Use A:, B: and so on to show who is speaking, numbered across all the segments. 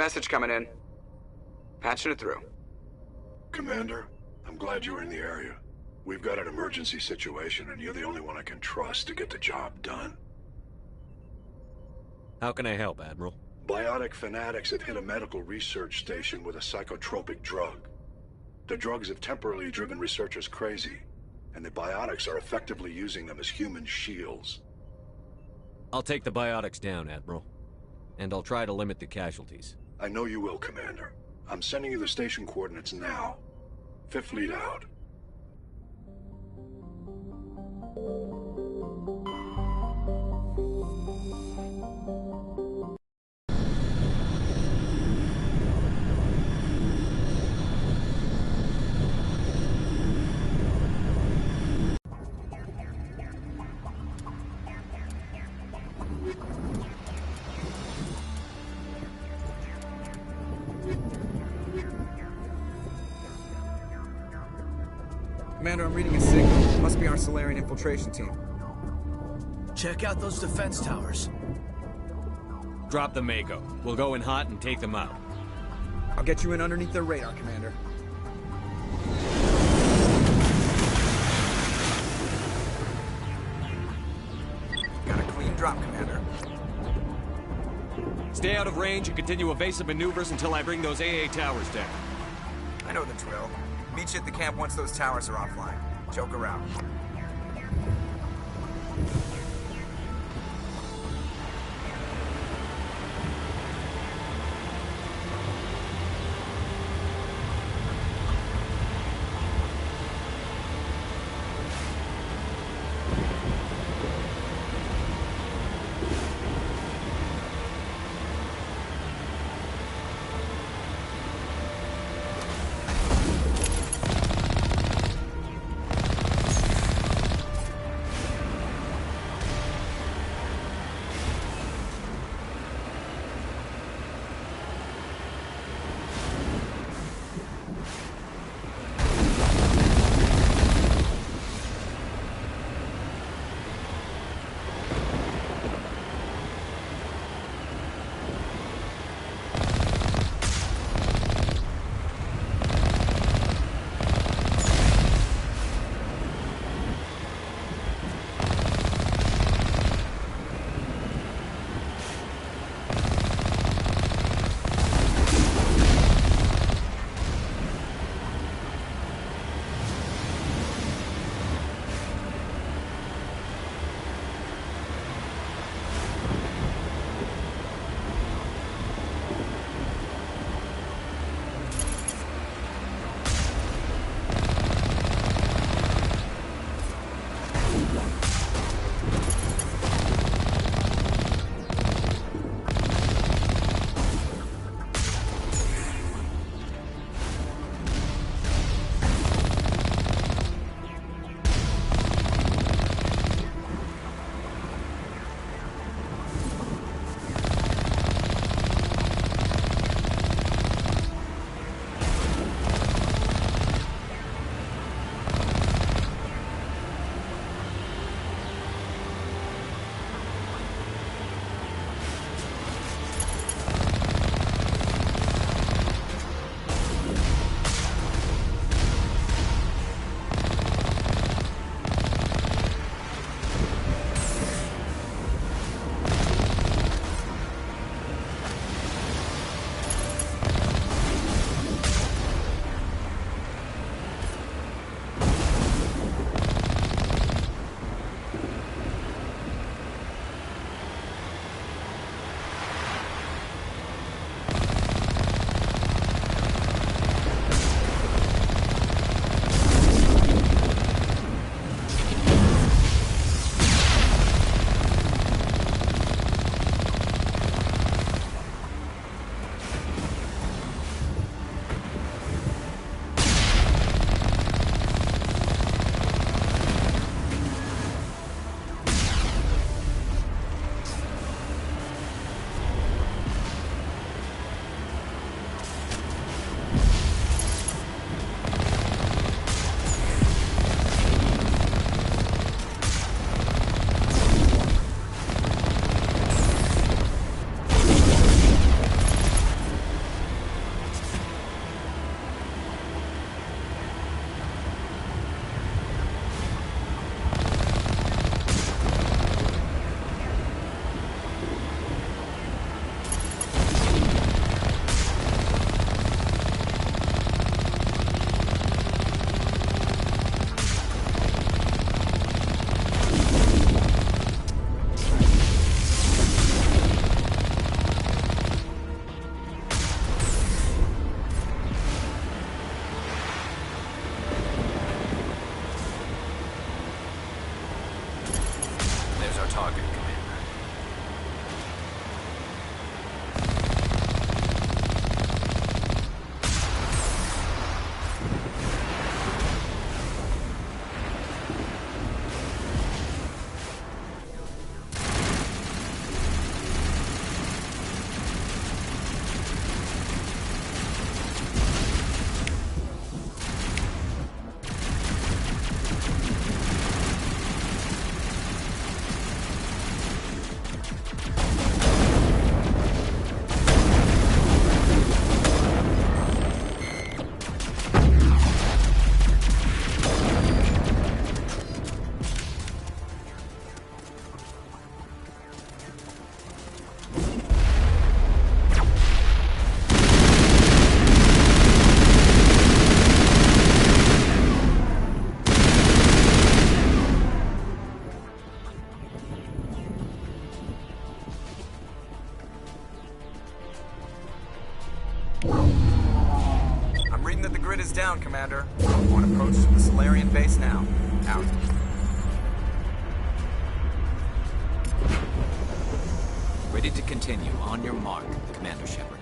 A: Message coming in. Patching it through.
B: Commander, I'm glad you were in the area. We've got an emergency situation, and you're the only one I can trust to get the job done.
C: How can I help, Admiral?
B: Biotic fanatics have hit a medical research station with a psychotropic drug. The drugs have temporarily driven researchers crazy, and the biotics are effectively using them as human shields.
C: I'll take the biotics down, Admiral. And I'll try to limit the casualties.
B: I know you will, Commander. I'm sending you the station coordinates now. Fifth Fleet out.
A: Commander, I'm reading a signal. Must be our Salarian infiltration team.
D: Check out those defense towers.
C: Drop the Mako. We'll go in hot and take them out.
A: I'll get you in underneath their radar, Commander. Got a clean drop, Commander.
C: Stay out of range and continue evasive maneuvers until I bring those AA towers down.
A: I know the drill. Meet you at the camp once those towers are offline. Joke around.
E: target, Commander.
A: I'm reading that the grid is down, Commander. On approach to the Solarian base now. Out.
E: Ready to continue. On your mark, Commander Shepard.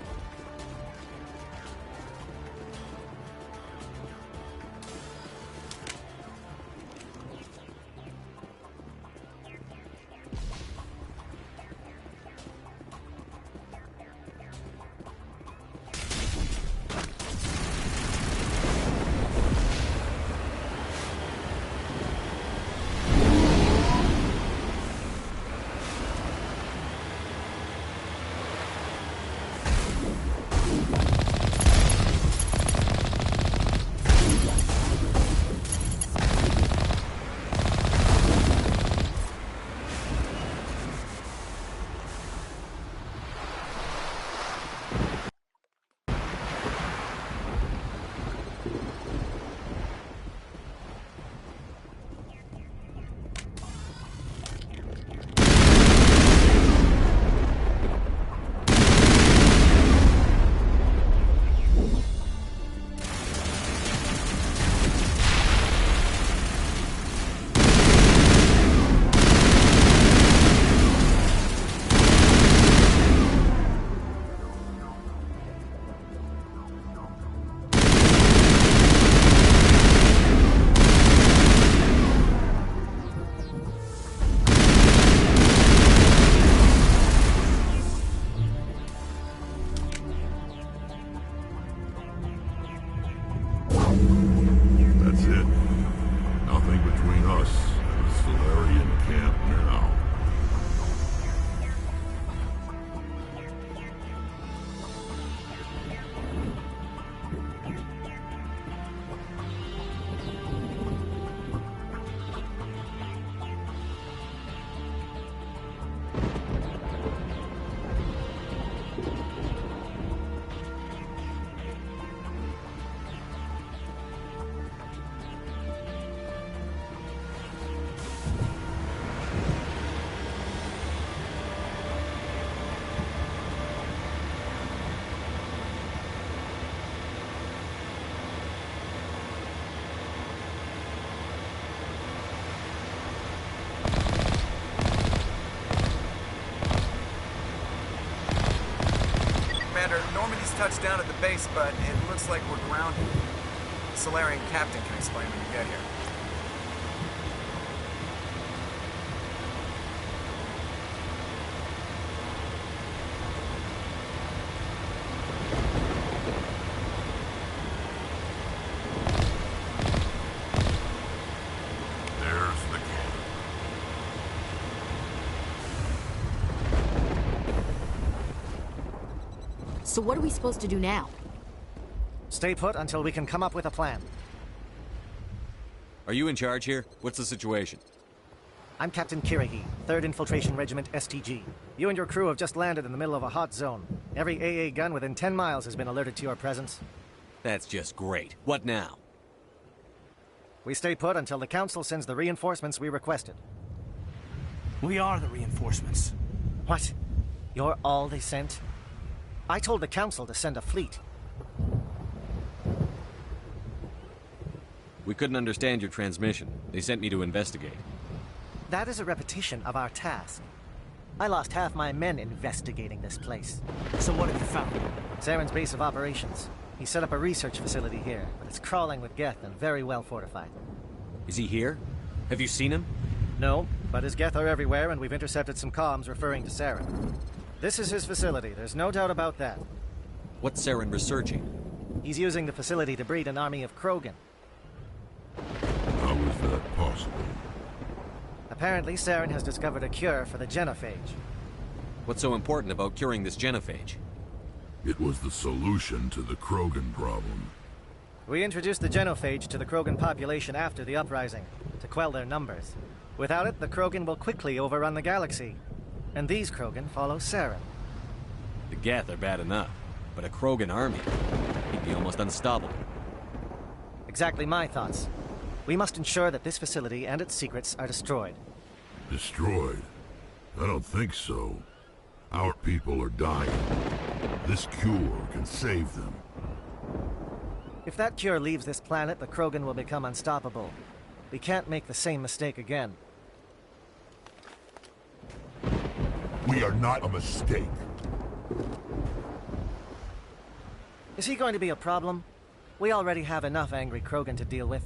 F: That's it. Nothing between us and the Solarian camp now.
A: Commander, Normandy's touched down at the base, but it looks like we're grounded. The Solarian captain can explain when you get here.
F: There's the camp.
G: So what are we supposed to do now?
H: Stay put until we can come up with a plan.
C: Are you in charge here? What's the situation?
H: I'm Captain Kirrahe, 3rd Infiltration Regiment STG. You and your crew have just landed in the middle of a hot zone. Every AA gun within 10 miles has been alerted to your presence.
C: That's just great. What now?
H: We stay put until the Council sends the reinforcements we requested.
D: We are the reinforcements.
H: What? You're all they sent? I told the Council to send a fleet.
C: We couldn't understand your transmission. They sent me to investigate.
H: That is a repetition of our task. I lost half my men investigating this place.
D: So what have you found?
H: Saren's base of operations. He set up a research facility here, but it's crawling with Geth and very well fortified.
C: Is he here? Have you seen him?
H: No, but his Geth are everywhere, and we've intercepted some comms referring to Saren. This is his facility, there's no doubt about that.
C: What's Saren researching?
H: He's using the facility to breed an army of Krogan.
F: How is that possible?
H: Apparently, Saren has discovered a cure for the genophage.
C: What's so important about curing this genophage?
F: It was the solution to the Krogan problem.
H: We introduced the genophage to the Krogan population after the uprising, to quell their numbers. Without it, the Krogan will quickly overrun the galaxy. And these Krogan follow Saren.
C: The Geth are bad enough, but a Krogan army, he'd be almost unstoppable.
H: Exactly my thoughts. We must ensure that this facility and its secrets are destroyed.
F: Destroyed? I don't think so. Our people are dying. This cure can save them.
H: If that cure leaves this planet, the Krogan will become unstoppable. We can't make the same mistake again.
F: We are not a mistake.
H: Is he going to be a problem? We already have enough angry Krogan to deal with.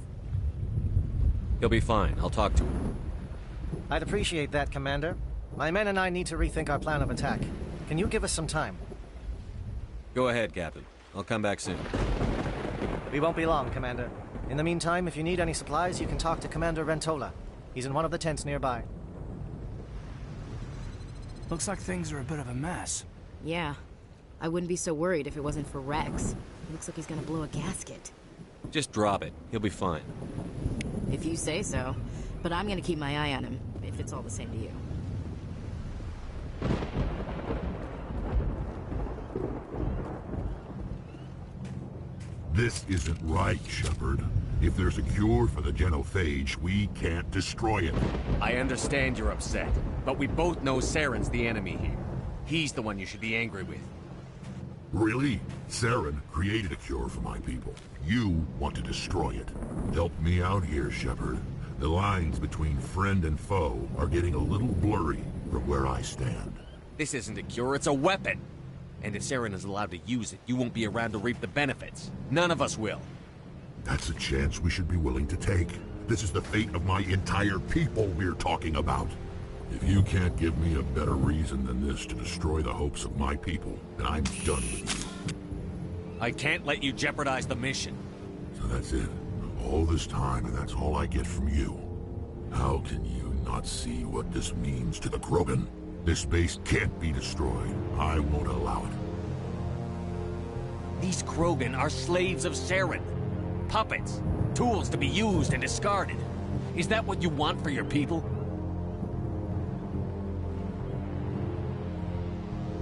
C: He'll be fine. I'll talk to him.
H: I'd appreciate that, Commander. My men and I need to rethink our plan of attack. Can you give us some time?
C: Go ahead, Captain. I'll come back soon.
H: We won't be long, Commander. In the meantime, if you need any supplies, you can talk to Commander Rentola. He's in one of the tents nearby.
D: Looks like things are a bit of a mess.
G: Yeah. I wouldn't be so worried if it wasn't for Rex. Looks like he's gonna blow a gasket.
C: Just drop it. He'll be fine.
G: If you say so. But I'm gonna keep my eye on him, if it's all the same to you.
F: This isn't right, Shepard. If there's a cure for the genophage, we can't destroy it.
I: I understand you're upset, but we both know Saren's the enemy here. He's the one you should be angry with.
F: Really? Saren created a cure for my people. You want to destroy it. Help me out here, Shepard. The lines between friend and foe are getting a little blurry from where I stand.
I: This isn't a cure, it's a weapon! And if Saren is allowed to use it, you won't be around to reap the benefits. None of us will.
F: That's a chance we should be willing to take. This is the fate of my entire people we're talking about. If you can't give me a better reason than this to destroy the hopes of my people, then I'm done with you.
I: I can't let you jeopardize the mission.
F: So that's it. All this time, and that's all I get from you. How can you not see what this means to the Krogan? This base can't be destroyed. I won't allow it.
I: These Krogan are slaves of Saren. Puppets. Tools to be used and discarded. Is that what you want for your people?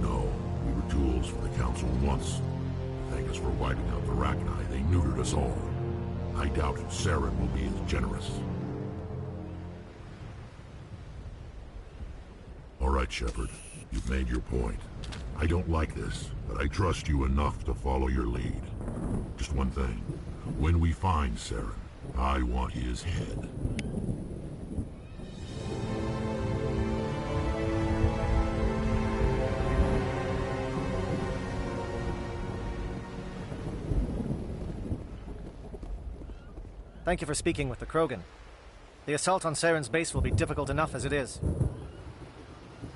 F: No, we were tools for the Council once. Thank us for wiping out the Rachni. They neutered us all. I doubt Saren will be as generous. All right, Shepard. You've made your point. I don't like this, but I trust you enough to follow your lead. Just one thing. When we find Saren, I want his head.
H: Thank you for speaking with the Krogan. The assault on Saren's base will be difficult enough as it is.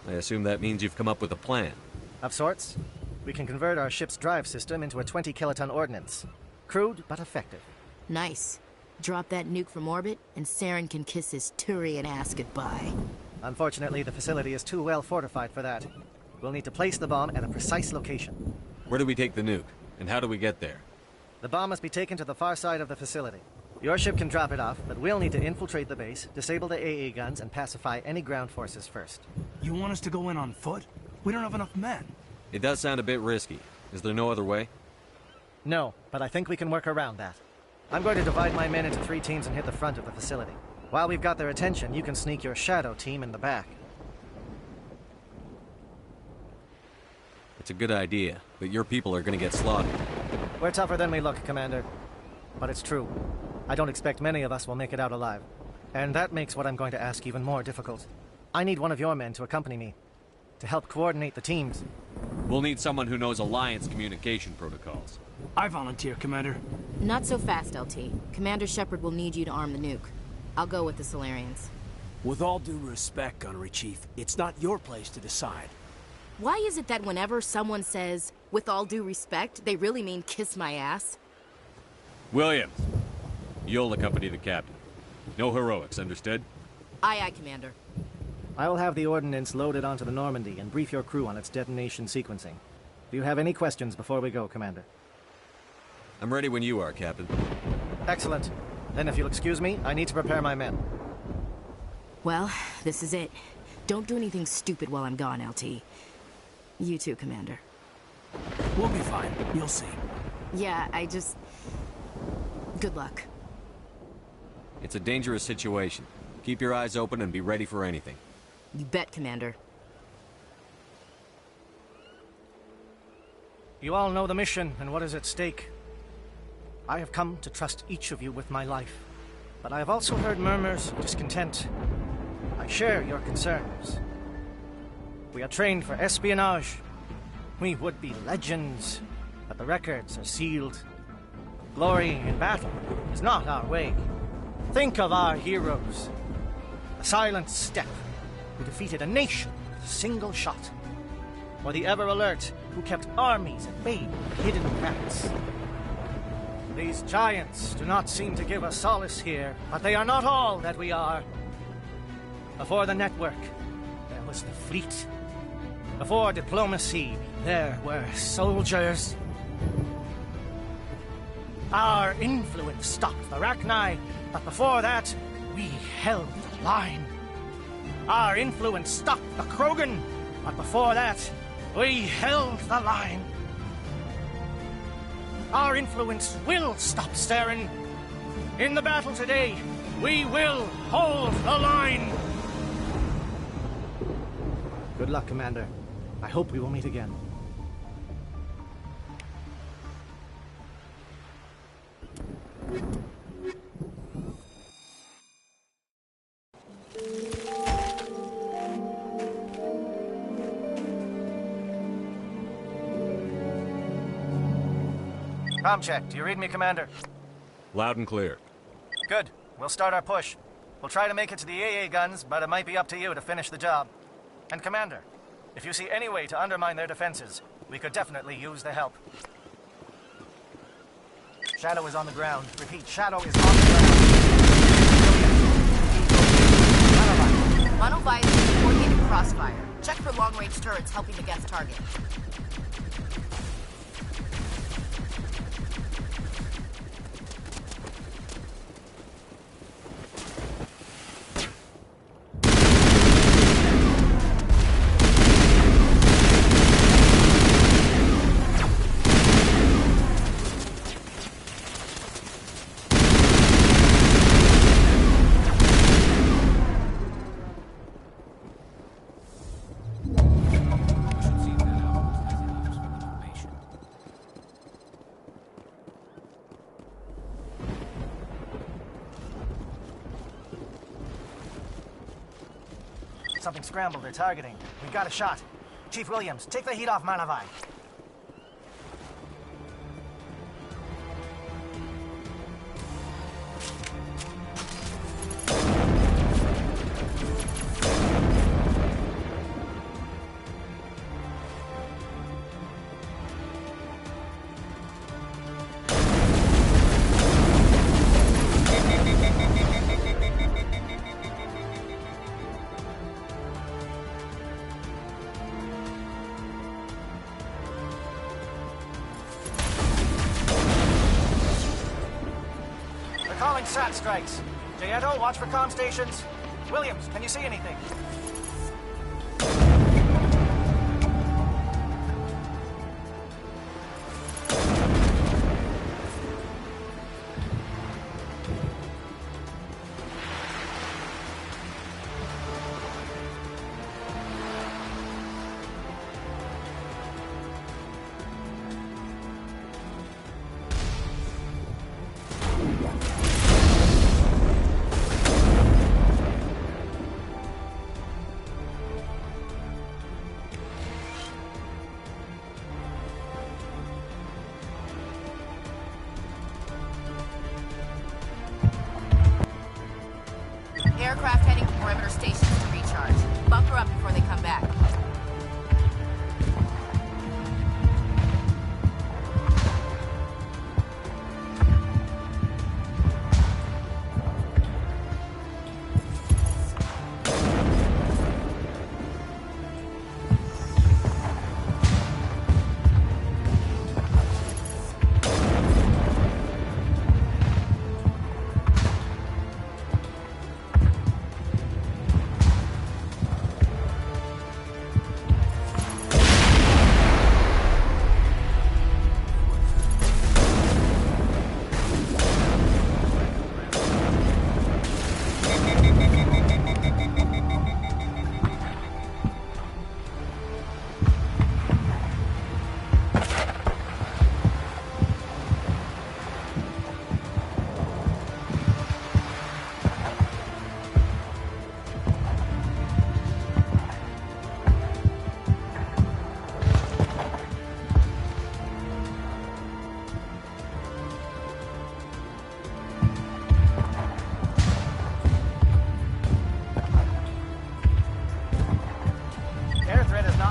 C: I assume that means you've come up with a plan.
H: Of sorts. We can convert our ship's drive system into a 20-kiloton ordnance. Crude, but effective.
G: Nice. Drop that nuke from orbit, and Saren can kiss his Turian ass goodbye.
H: Unfortunately, the facility is too well fortified for that. We'll need to place the bomb at a precise location.
C: Where do we take the nuke? And how do we get there?
H: The bomb must be taken to the far side of the facility. Your ship can drop it off, but we'll need to infiltrate the base, disable the AA guns, and pacify any ground forces first.
D: You want us to go in on foot? We don't have enough men.
C: It does sound a bit risky. Is there no other way?
H: No, but I think we can work around that. I'm going to divide my men into 3 teams and hit the front of the facility. While we've got their attention, you can sneak your shadow team in the back.
C: It's a good idea, but your people are going to get slaughtered.
H: We're tougher than we look, Commander. But it's true. I don't expect many of us will make it out alive. And that makes what I'm going to ask even more difficult. I need one of your men to accompany me, to help coordinate the teams.
C: We'll need someone who knows Alliance communication protocols.
D: I volunteer, Commander.
G: Not so fast, LT. Commander Shepard will need you to arm the nuke. I'll go with the Solarians.
D: With all due respect, Gunnery Chief, it's not your place to decide.
G: Why is it that whenever someone says, with all due respect, they really mean kiss my ass?
C: Williams, you'll accompany the captain. No heroics, understood?
G: Aye, aye, Commander.
H: I will have the ordnance loaded onto the Normandy and brief your crew on its detonation sequencing. Do you have any questions before we go, Commander?
C: I'm ready when you are, Captain.
H: Excellent. Then if you'll excuse me, I need to prepare my men.
G: Well, this is it. Don't do anything stupid while I'm gone, LT. You too, Commander.
D: We'll be fine. You'll see.
G: Yeah, good luck.
C: It's a dangerous situation. Keep your eyes open and be ready for anything.
G: You bet, Commander.
H: You all know the mission and what is at stake. I have come to trust each of you with my life, but I have also heard murmurs of discontent. I share your concerns. We are trained for espionage. We would be legends, but the records are sealed. Glory in battle is not our way. Think of our heroes. The Silent Step, who defeated a nation with a single shot. Or the Ever Alert, who kept armies at bay with hidden cracks. These giants do not seem to give us solace here, but they are not all that we are. Before the network, there was the fleet. Before diplomacy, there were soldiers. Our influence stopped the Rachni, but before that, we held the line. Our influence stopped the Krogan, but before that, we held the line. Our influence will stop Saren. In the battle today, we will hold the line. Good luck, Commander. I hope we will meet again. Comm check. Do you read me, Commander?
C: Loud and clear.
H: Good. We'll start our push. We'll try to make it to the AA guns, but it might be up to you to finish the job. And Commander, if you see any way to undermine their defenses, we could definitely use the help. Shadow is on the ground. Repeat, Shadow is on the ground.
G: 105 is coordinated crossfire. Check for long-range turrets helping the guest target.
H: Something scrambled. They're targeting. We got a shot. Chief Williams, take the heat off Manavai. Calling SAT strikes. Jayeto, watch for comm stations. Williams, can you see anything?
G: craft heading to perimeter stations to recharge. Bunker up before they come back.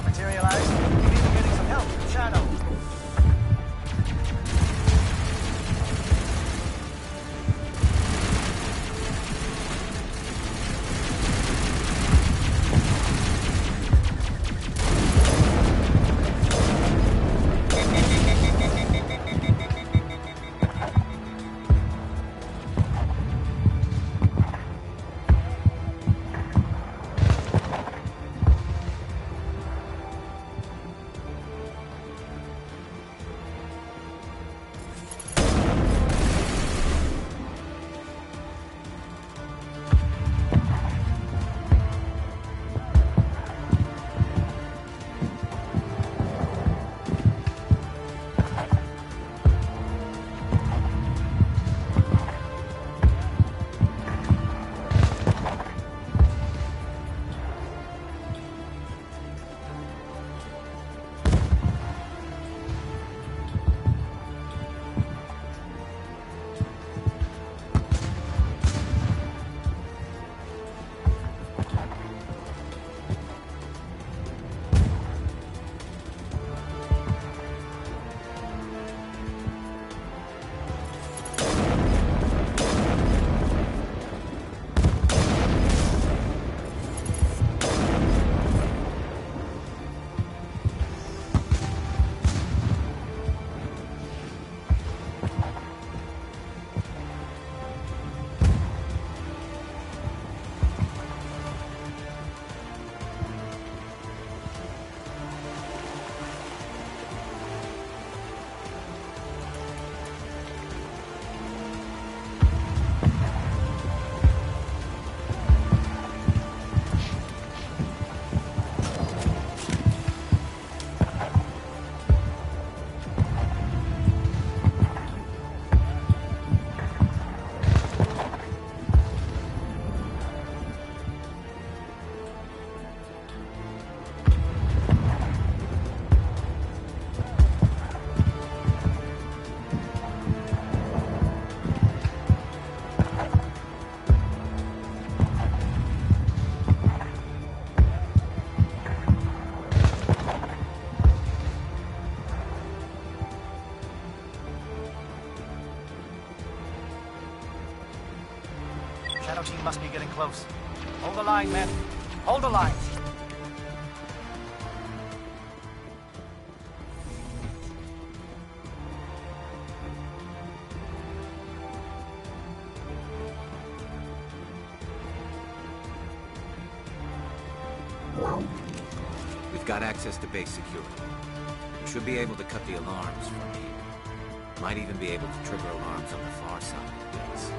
H: Materialized. You may be getting some help from Shadow. Shadow team must be getting close. Hold the line, men. Hold the line.
E: We've got access to base security. We should be able to cut the alarms from here. Might even be able to trigger alarms on the far side of the base.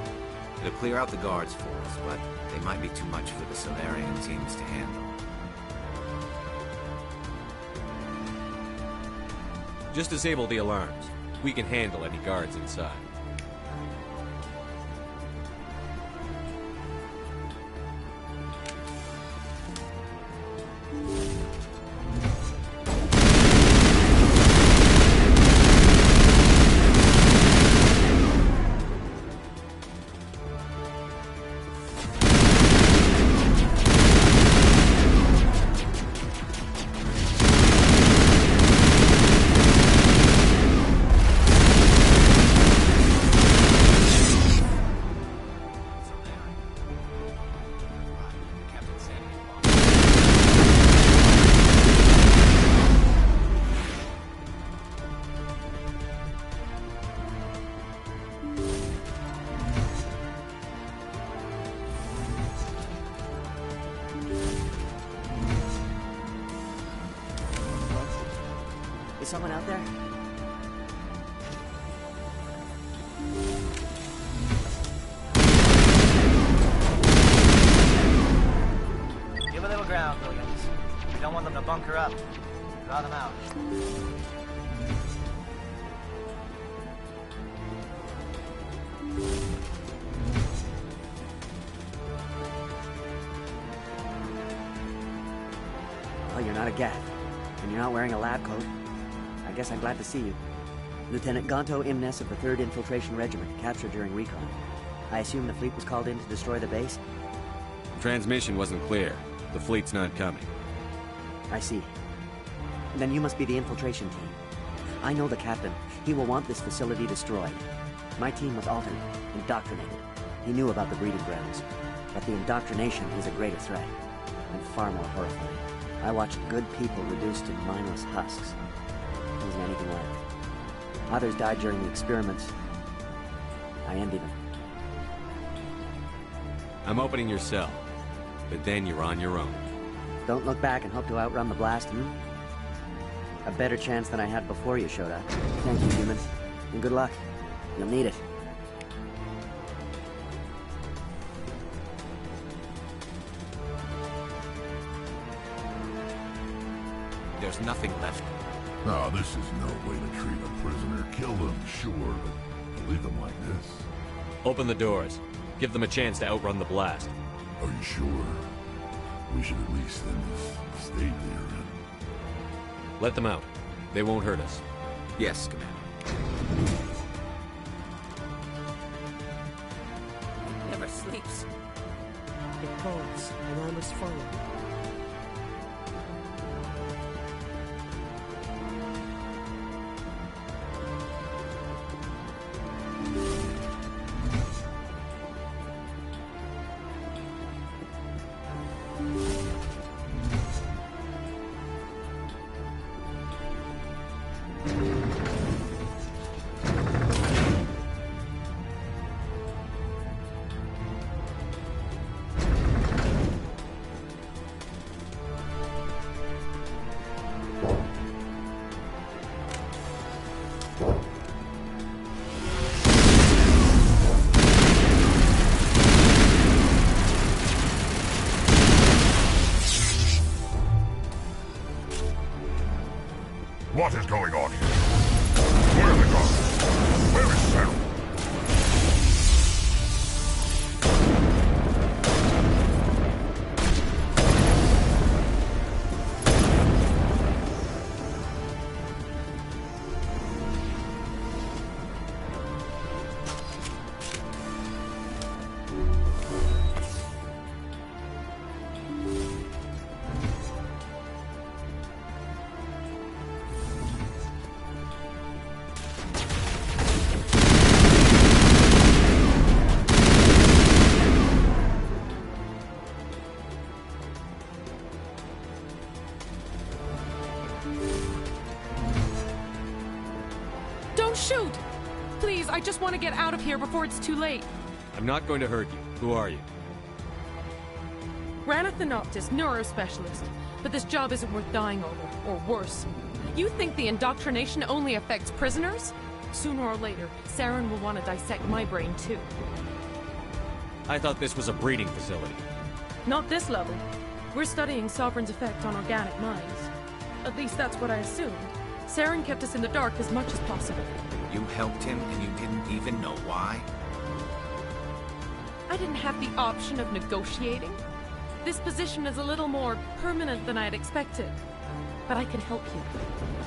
E: It'll clear out the guards for us, but they might be too much for the Salarian teams to handle.
C: Just disable the alarms. We can handle any guards inside.
J: Is someone out there?
H: Give a little ground, Williams. We don't want them to bunker up. Draw them out.
J: Oh, you're not a Geth. And you're not wearing a lab coat. I guess I'm glad to see you. Lieutenant Gonto Imnes of the 3rd Infiltration Regiment, captured during recon. I assume the fleet was called in to destroy the base?
C: Transmission wasn't clear. The fleet's not coming.
J: I see. Then you must be the infiltration team. I know the captain. He will want this facility destroyed. My team was altered, indoctrinated. He knew about the breeding grounds. But the indoctrination is a greater threat, and far more horrifying. I watched good people reduced to mindless husks. There wasn't anything left. Others died during the experiments. I envy them.
C: I'm opening your cell, but then you're on your own.
J: Don't look back and hope to outrun the blast, A better chance than I had before you showed up. Thank you, human. And good luck. You'll need it.
E: There's nothing left.
F: No, this is no way to treat a prisoner. Kill them, sure, but to leave them like this?
C: Open the doors. Give them a chance to outrun the blast.
F: Are you sure? We should at least end this state they're in.
C: Let them out. They won't hurt us.
E: Yes, Commander.
J: It never sleeps.
D: It calls, and I must follow.
F: What is going on here? Where are the guards? Where is Sarah?
K: Shoot! Please, I just want to get out of here before it's too late.
C: I'm not going to hurt you. Who are you?
K: Raneth the Noctis, neurospecialist. But this job isn't worth dying over, or worse. You think the indoctrination only affects prisoners? Sooner or later, Saren will want to dissect my brain too.
C: I thought this was a breeding facility.
K: Not this level. We're studying Sovereign's effect on organic minds. At least that's what I assumed. Saren kept us in the dark as much as possible.
E: You helped him and you didn't even know why?
K: I didn't have the option of negotiating. This position is a little more permanent than I had expected. But I can help you.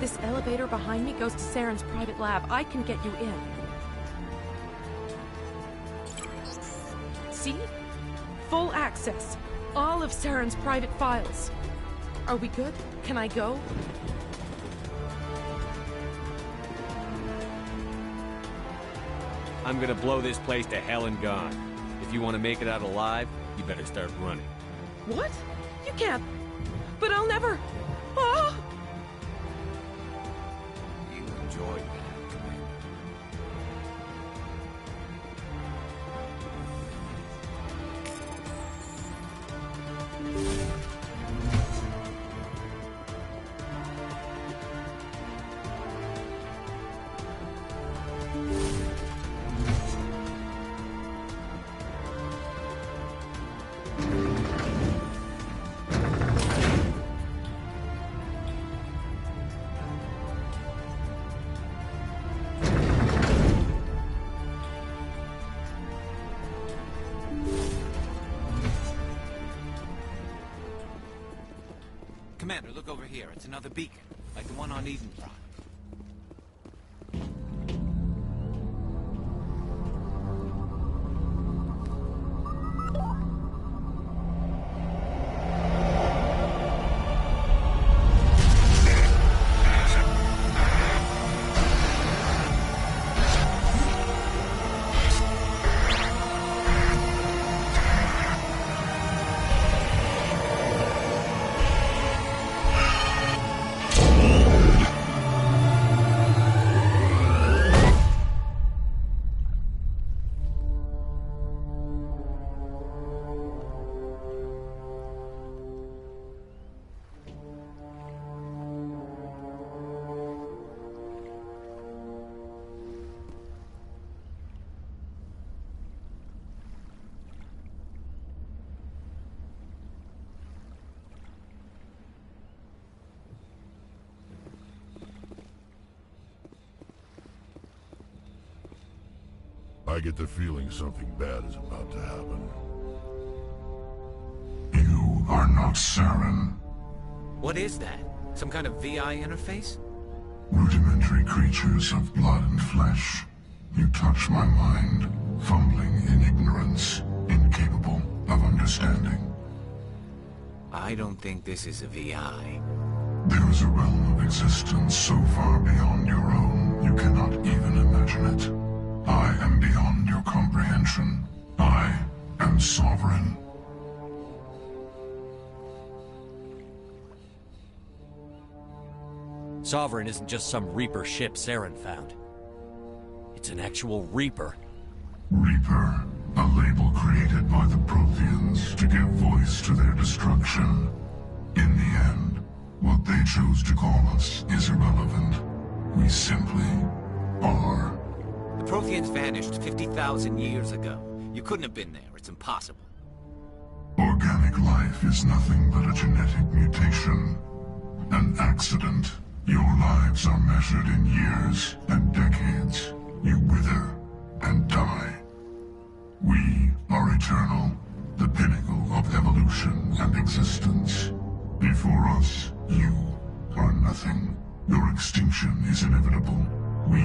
K: This elevator behind me goes to Saren's private lab. I can get you in. See? Full access. All of Saren's private files. Are we good? Can I go?
C: I'm gonna blow this place to hell and gone. If you want to make it out alive, you better start running.
K: What? You can't. But I'll never. Oh!
E: You enjoyed that, Commander. Commander, look over here. It's another beacon, like the one on Eden Prime.
F: I get the feeling something bad is about to happen.
L: You are not Saren.
E: What is that? Some kind of VI interface?
L: Rudimentary creatures of blood and flesh. You touch my mind, fumbling in ignorance, incapable of understanding.
E: I don't think this is a VI.
L: There is a realm of existence so far beyond your own, you cannot even imagine it. I am beyond your comprehension. I am sovereign.
C: Sovereign isn't just some Reaper ship Saren found. It's an actual Reaper.
L: Reaper, a label created by the Protheans to give voice to their destruction. In the end, what they chose to call us is irrelevant. We simply are.
E: The Protheans vanished 50,000 years ago. You couldn't have been there. It's impossible.
L: Organic life is nothing but a genetic mutation. An accident. Your lives are measured in years and decades. You wither and die. We are eternal, the pinnacle of evolution and existence. Before us, you are nothing. Your extinction is inevitable. We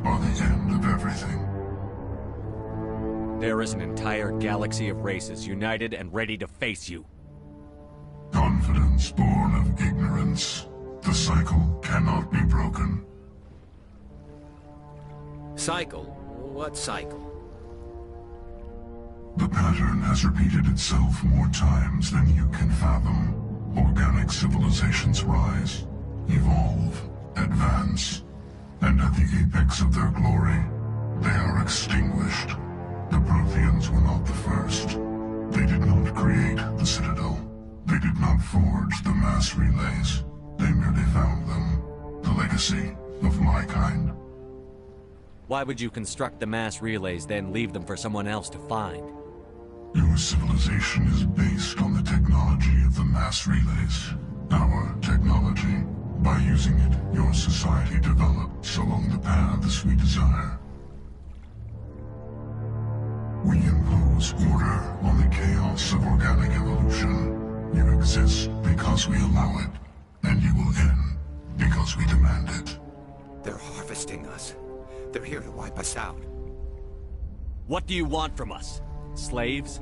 L: are the end of everything.
C: There is an entire galaxy of races united and ready to face you.
L: Confidence born of ignorance. The cycle cannot be broken.
E: Cycle? What cycle?
L: The pattern has repeated itself more times than you can fathom. Organic civilizations rise, evolve, advance, and at the apex of their glory, they are extinguished. The Protheans were not the first. They did not create the Citadel. They did not forge the mass relays. They merely found them. The legacy of my kind.
C: Why would you construct the mass relays, then leave them for someone else to find?
L: Your civilization is based on the technology of the mass relays. Our technology. By using it, your society develops along the paths we desire. We impose order on the chaos of organic evolution. You exist because we allow it, and you will end because we demand it.
E: They're harvesting us. They're here to wipe us out.
C: What do you want from us? Slaves?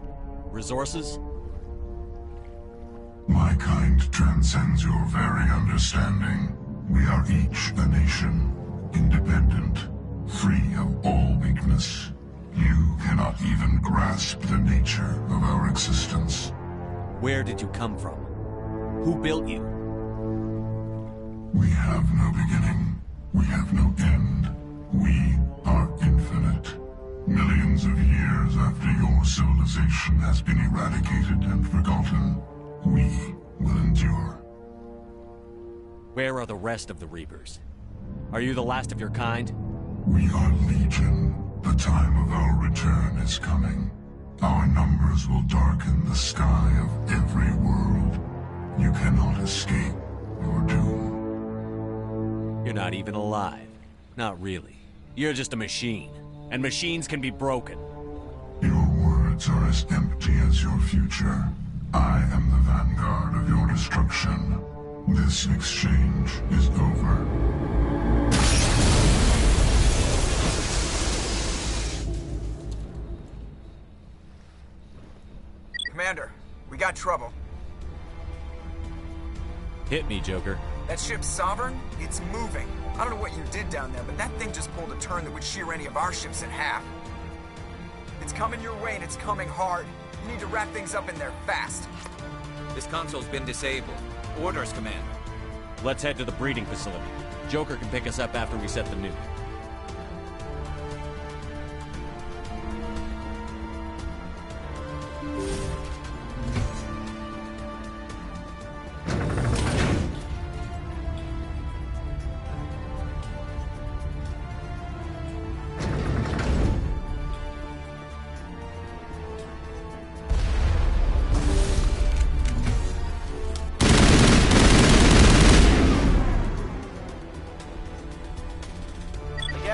C: Resources?
L: My kind transcends your very understanding. We are each a nation, independent, free of all weakness. You cannot even grasp the nature of our existence.
C: Where did you come from? Who built you?
L: We have no beginning. We have no end. We are infinite. Millions of years after your civilization has been eradicated and forgotten, we will endure.
C: Where are the rest of the Reapers? Are you the last of your kind?
L: We are Legion. The time of our return is coming. Our numbers will darken the sky of every world. You cannot escape your doom.
C: You're not even alive. Not really. You're just a machine. And machines can be broken.
L: Your words are as empty as your future. I am the vanguard of your destruction. This exchange is over.
A: Commander, we got trouble.
C: Hit me, Joker.
A: That ship's Sovereign? It's moving. I don't know what you did down there, but that thing just pulled a turn that would shear any of our ships in half. It's coming your way, and it's coming hard. You need to wrap things up in there fast.
E: This console's been disabled. Orders, Commander.
C: Let's head to the breeding facility. Joker can pick us up after we set the nuke.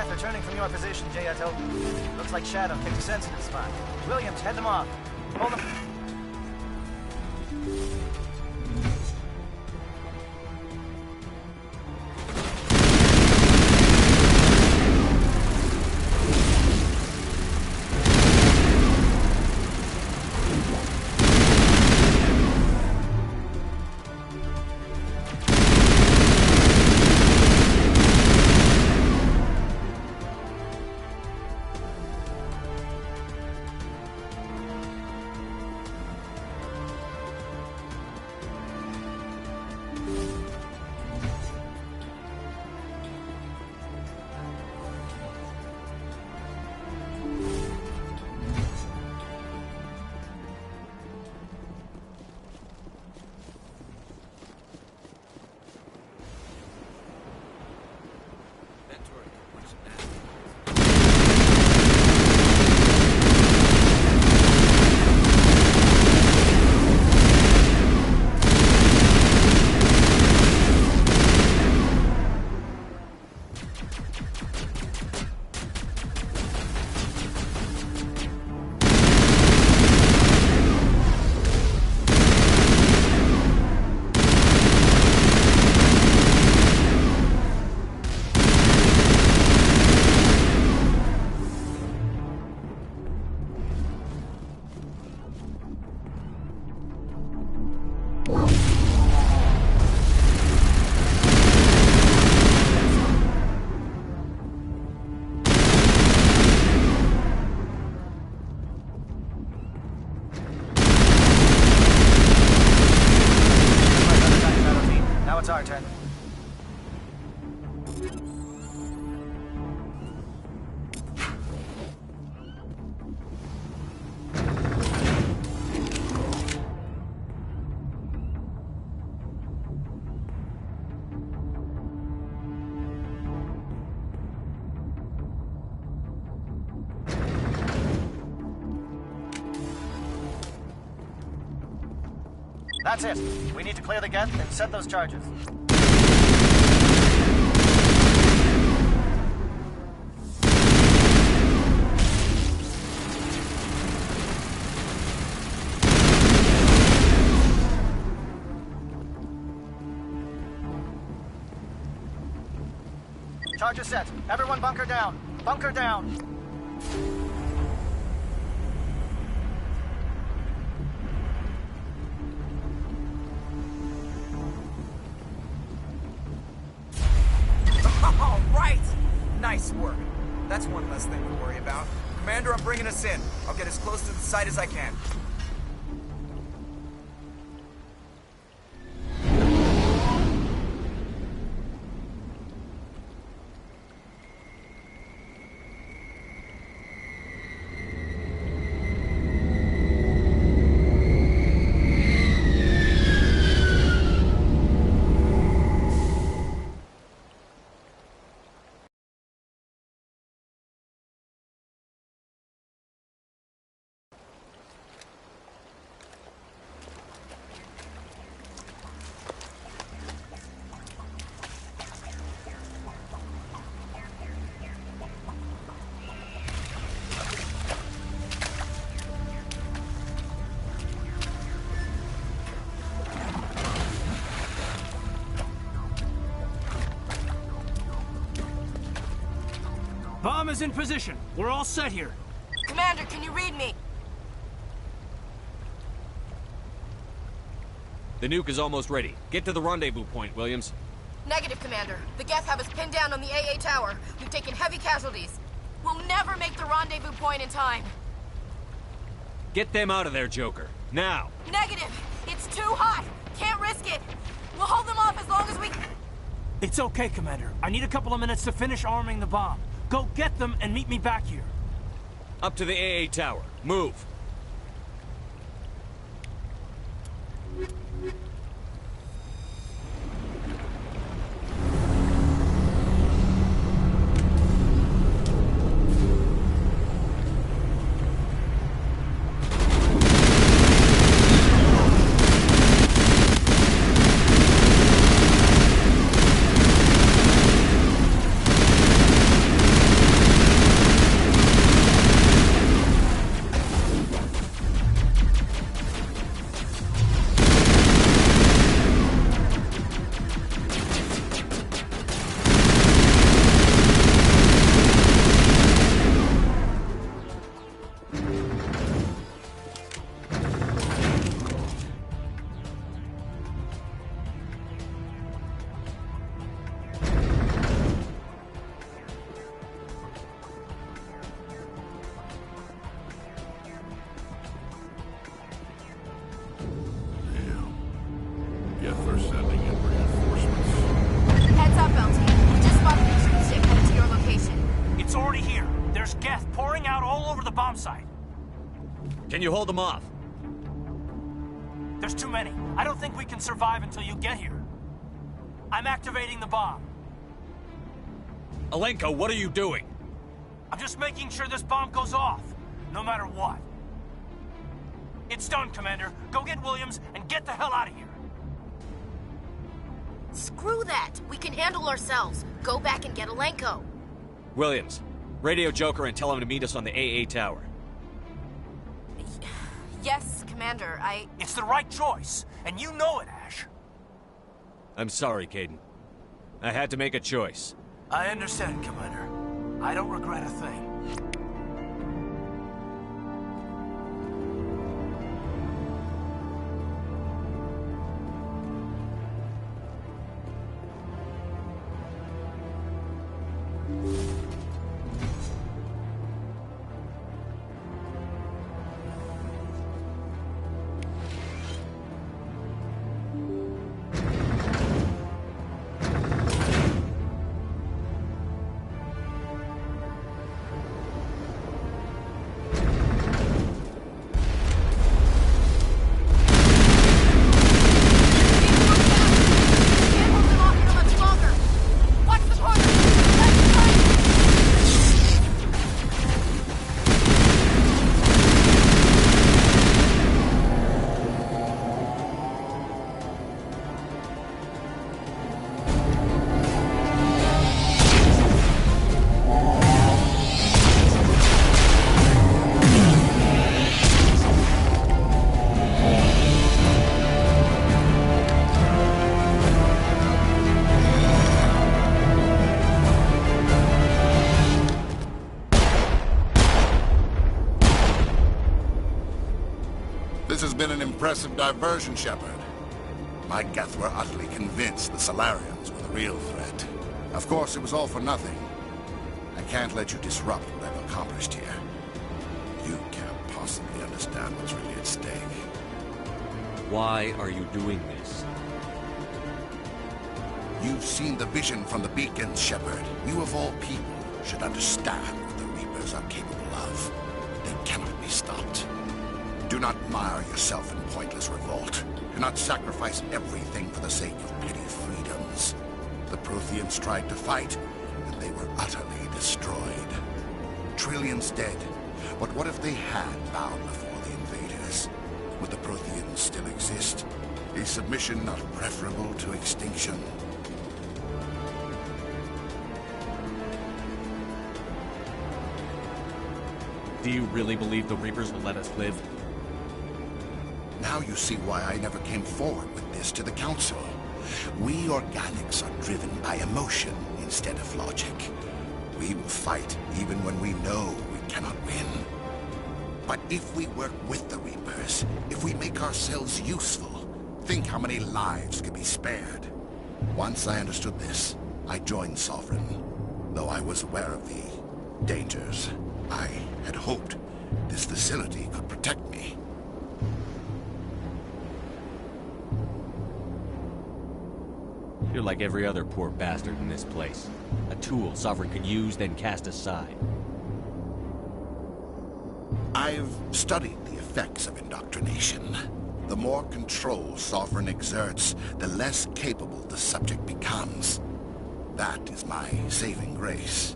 H: Returning from your position, Jayato. Looks like Shadow picked a sensitive spot. Williams, head them off. Hold them. Our turn. That's it. We need to clear the gate and set those charges. Charges set. Everyone bunker down. Bunker down.
A: All right! Nice work. That's one less thing to worry about. Commander, I'm bringing us in. I'll get as close to the site as I can.
D: Bomb is in position. We're all set here.
M: Commander, can you read me?
C: The nuke is almost ready. Get to the rendezvous point, Williams.
M: Negative, Commander. The Geth have us pinned down on the AA tower. We've taken heavy casualties. We'll never make the rendezvous point in time.
C: Get them out of there, Joker. Now!
M: Negative! It's too hot! Can't risk it! We'll hold them off as long as we...
D: It's okay, Commander. I need a couple of minutes to finish arming the bomb. Go get them and meet me back here.
C: Up to the AA tower. Move. Can you hold them off?
D: There's too many. I don't think we can survive until you get here. I'm activating the bomb.
C: Alenko, what are you doing?
D: I'm just making sure this bomb goes off, no matter what. It's done, Commander. Go get Williams and get the hell out of here.
M: Screw that! We can handle ourselves. Go back and get Alenko.
C: Williams, radio Joker and tell him to meet us on the AA tower.
M: Yes, Commander,
D: It's the right choice, and you know it, Ash.
C: I'm sorry, Kaidan. I had to make a choice.
D: I understand, Commander. I don't regret a thing.
N: This has been an impressive diversion, Shepard. My Geth were utterly convinced the Salarians were the real threat. Of course, it was all for nothing. I can't let you disrupt what I've accomplished here. You can't possibly understand what's really at stake.
C: Why are you doing this?
N: You've seen the vision from the beacons, Shepard. You of all people should understand what the Reapers are capable of. They cannot be stopped. Do not mire yourself in pointless revolt. Do not sacrifice everything for the sake of petty freedoms. The Protheans tried to fight, and they were utterly destroyed. Trillions dead. But what if they had bowed before the invaders? Would the Protheans still exist? Is submission not preferable to extinction?
C: Do you really believe the Reapers will let us live?
N: Now you see why I never came forward with this to the Council. We organics are driven by emotion instead of logic. We will fight even when we know we cannot win. But if we work with the Reapers, if we make ourselves useful, think how many lives could be spared. Once I understood this, I joined Sovereign. Though I was aware of the dangers, I had hoped this facility could protect me.
I: You're like every other poor bastard in this place. A tool Sovereign can use, then cast aside.
N: I've studied the effects of indoctrination. The more control Sovereign exerts, the less capable the subject becomes. That is my saving grace.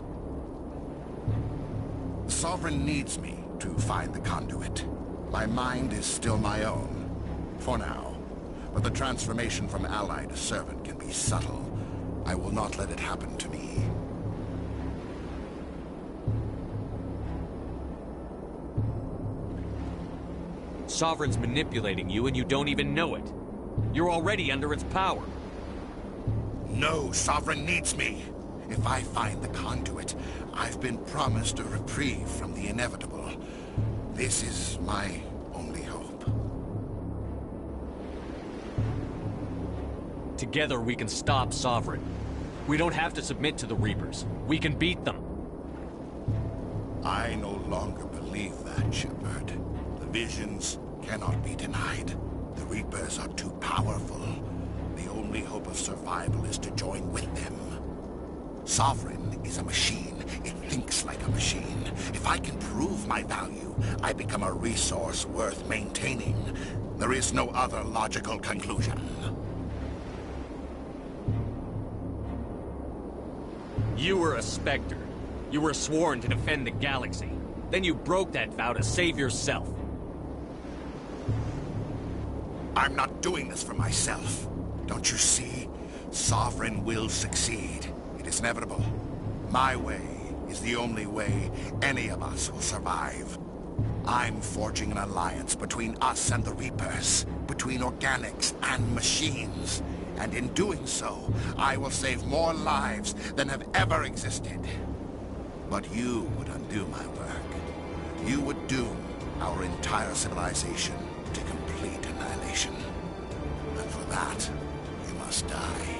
N: Sovereign needs me to find the conduit. My mind is still my own, for now. But the transformation from ally to servant can be subtle. I will not let it happen to me.
I: Sovereign's manipulating you and you don't even know it. You're already under its power.
N: No, Sovereign needs me. If I find the conduit, I've been promised a reprieve from the inevitable. This is my only hope.
I: Together we can stop Sovereign. We don't have to submit to the Reapers. We can beat them.
N: I no longer believe that, Shepard. The visions cannot be denied. The Reapers are too powerful. The only hope of survival is to join with them. Sovereign is a machine. It thinks like a machine. If I can prove my value, I become a resource worth maintaining. There is no other logical conclusion.
I: You were a Spectre. You were sworn to defend the galaxy. Then you broke that vow to save yourself.
N: I'm not doing this for myself. Don't you see? Sovereign will succeed. It is inevitable. My way is the only way any of us will survive. I'm forging an alliance between us and the Reapers, between organics and machines. And in doing so, I will save more lives than have ever existed. But you would undo my work. You would doom our entire civilization to complete annihilation. And for that, you must die.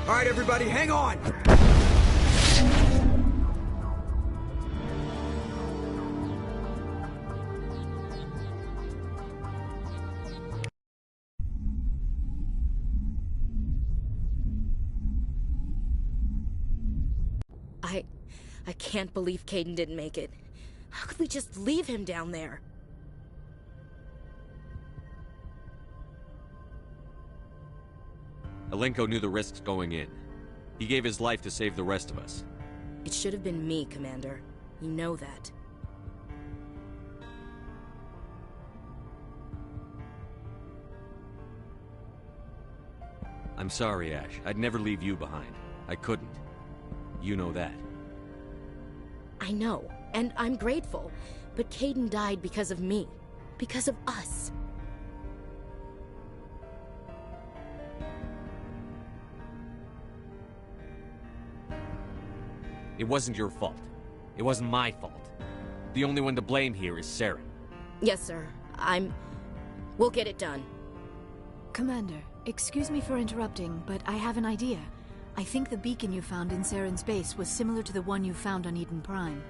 A: All right, everybody, hang on!
G: I can't believe Kaidan didn't make it. How could we just leave him down there?
C: Alenko knew the risks going in. He gave his life to save the rest of us.
G: It should have been me, Commander. You know that.
C: I'm sorry, Ash. I'd never leave you behind. I couldn't. You know that.
G: I know, and I'm grateful. but Kaidan died because of me. Because of us.
C: It wasn't your fault. It wasn't my fault. The only one to blame here is Saren.
G: Yes, sir. We'll get it done.
O: Commander, excuse me for interrupting, but I have an idea. I think the beacon you found in Saren's base was similar to the one you found on Eden Prime.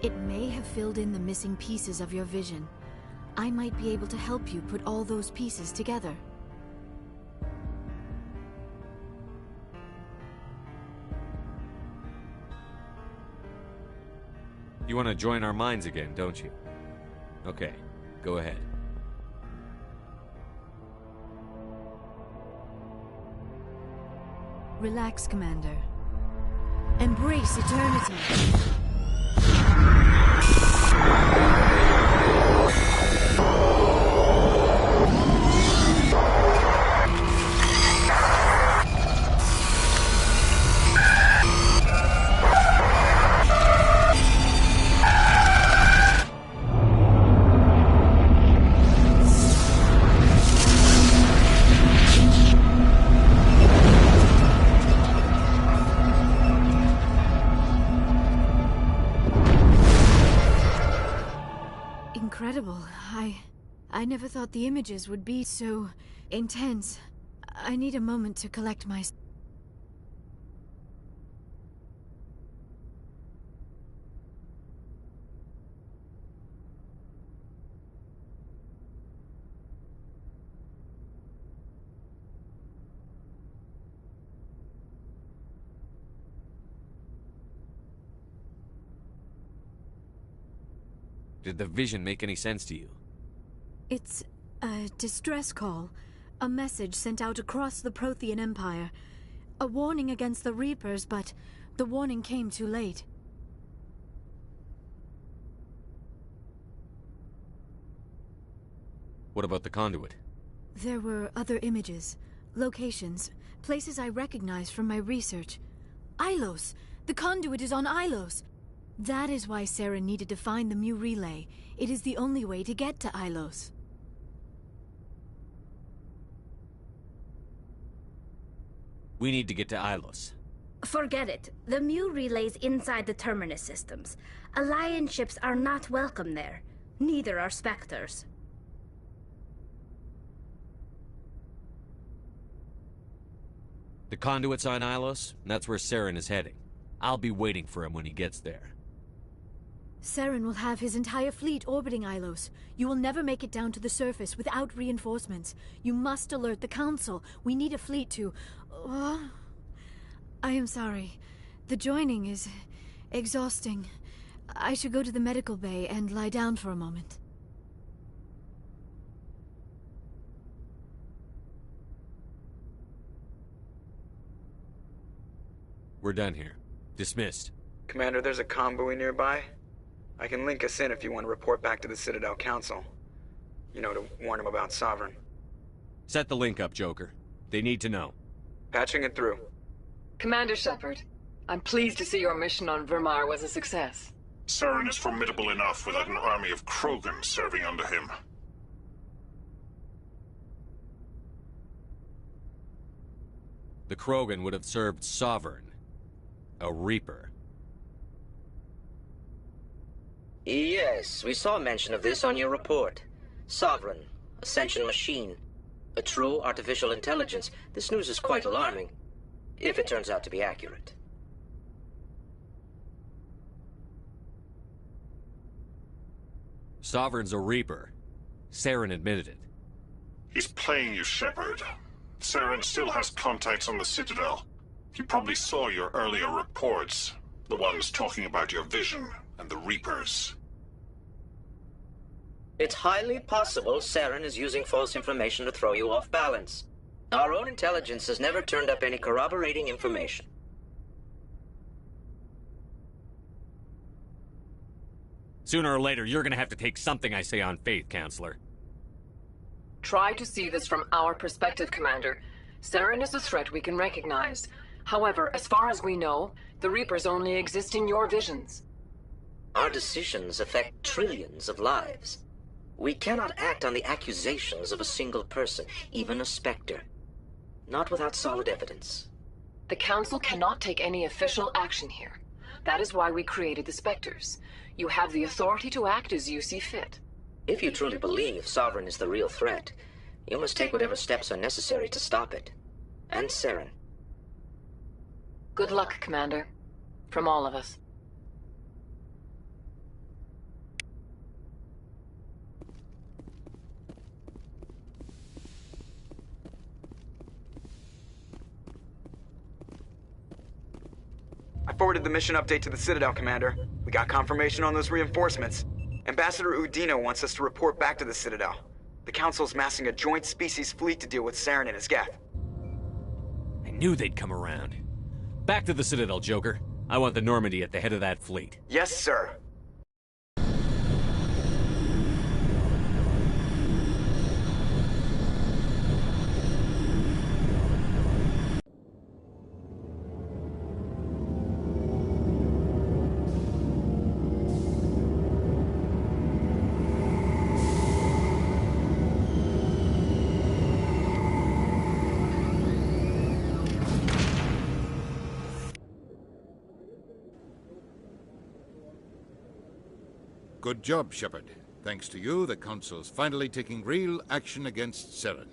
O: It may have filled in the missing pieces of your vision. I might be able to help you put all those pieces together.
C: You want to join our minds again, don't you? Okay, go ahead.
O: Relax, Commander. Embrace eternity. Incredible. I never thought the images would be so intense. I need a moment to collect my...
C: Did the vision make any sense to you?
O: It's a distress call. A message sent out across the Prothean Empire. A warning against the Reapers, but the warning came too late.
C: What about the conduit?
O: There were other images, locations, places I recognized from my research. Ilos! The conduit is on Ilos! That is why Saren needed to find the Mu relay. It is the only way to get to Ilos.
C: We need to get to Ilos.
P: Forget it. The Mu relay's inside the Terminus systems. Alliance ships are not welcome there. Neither are Spectres.
C: The conduit's on Ilos, and that's where Saren is heading. I'll be waiting for him when he gets there.
O: Saren will have his entire fleet orbiting Ilos. You will never make it down to the surface without reinforcements. You must alert the Council. We need a fleet to... I am sorry. The joining is exhausting. I should go to the medical bay and lie down for a moment.
C: We're done here. Dismissed.
Q: Commander, there's a convoy nearby. I can link us in if you want to report back to the Citadel Council. You know, to warn them about Sovereign.
C: Set the link up, Joker. They need to know.
Q: Patching it through.
R: Commander Shepard, I'm pleased to see your mission on Virmire was a success.
L: Saren is formidable enough without an army of Krogan serving under him.
C: The Krogan would have served Sovereign. A Reaper.
S: Yes, we saw mention of this on your report. Sovereign, Ascension machine, a true artificial intelligence. This news is quite alarming, if it turns out to be accurate.
C: Sovereign's a Reaper. Saren admitted it.
L: He's playing you, Shepard. Saren still has contacts on the Citadel. He probably saw your earlier reports. The ones talking about your vision and the Reapers.
S: It's highly possible Saren is using false information to throw you off balance. Our own intelligence has never turned up any corroborating information.
C: Sooner or later, you're gonna have to take something I say on faith, Counselor.
R: Try to see this from our perspective, Commander. Saren is a threat we can recognize. However, as far as we know, the Reapers only exist in your visions.
S: Our decisions affect trillions of lives. We cannot act on the accusations of a single person, even a Spectre. Not without solid evidence.
R: The Council cannot take any official action here. That is why we created the Spectres. You have the authority to act as you see fit.
S: If you truly believe Sovereign is the real threat, you must take whatever steps are necessary to stop it. And Saren.
R: Good luck, Commander. From all of us.
Q: I forwarded the mission update to the Citadel, Commander. We got confirmation on those reinforcements. Ambassador Udina wants us to report back to the Citadel. The Council's massing a joint species fleet to deal with Saren and his Geth.
C: I knew they'd come around. Back to the Citadel, Joker. I want the Normandy at the head of that fleet.
Q: Yes, sir.
T: Good job, Shepard. Thanks to you, the Council's finally taking real action against Saren.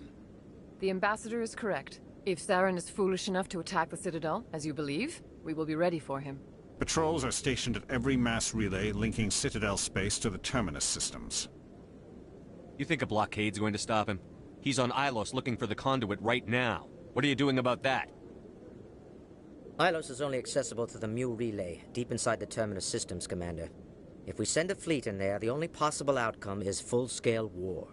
R: The Ambassador is correct. If Saren is foolish enough to attack the Citadel, as you believe, we will be ready for him.
U: Patrols are stationed at every mass relay linking Citadel space to the Terminus systems.
C: You think a blockade's going to stop him? He's on Ilos looking for the conduit right now. What are you doing about that?
S: Ilos is only accessible to the Mu relay, deep inside the Terminus systems, Commander. If we send a fleet in there, the only possible outcome is full-scale war.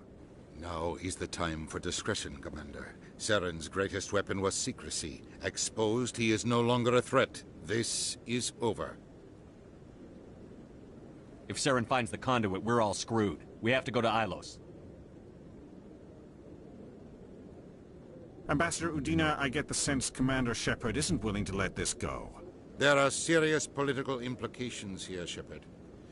T: Now is the time for discretion, Commander. Saren's greatest weapon was secrecy. Exposed, he is no longer a threat. This is over.
C: If Saren finds the conduit, we're all screwed. We have to go to Ilos.
U: Ambassador Udina, I get the sense Commander Shepard isn't willing to let this go.
T: There are serious political implications here, Shepard.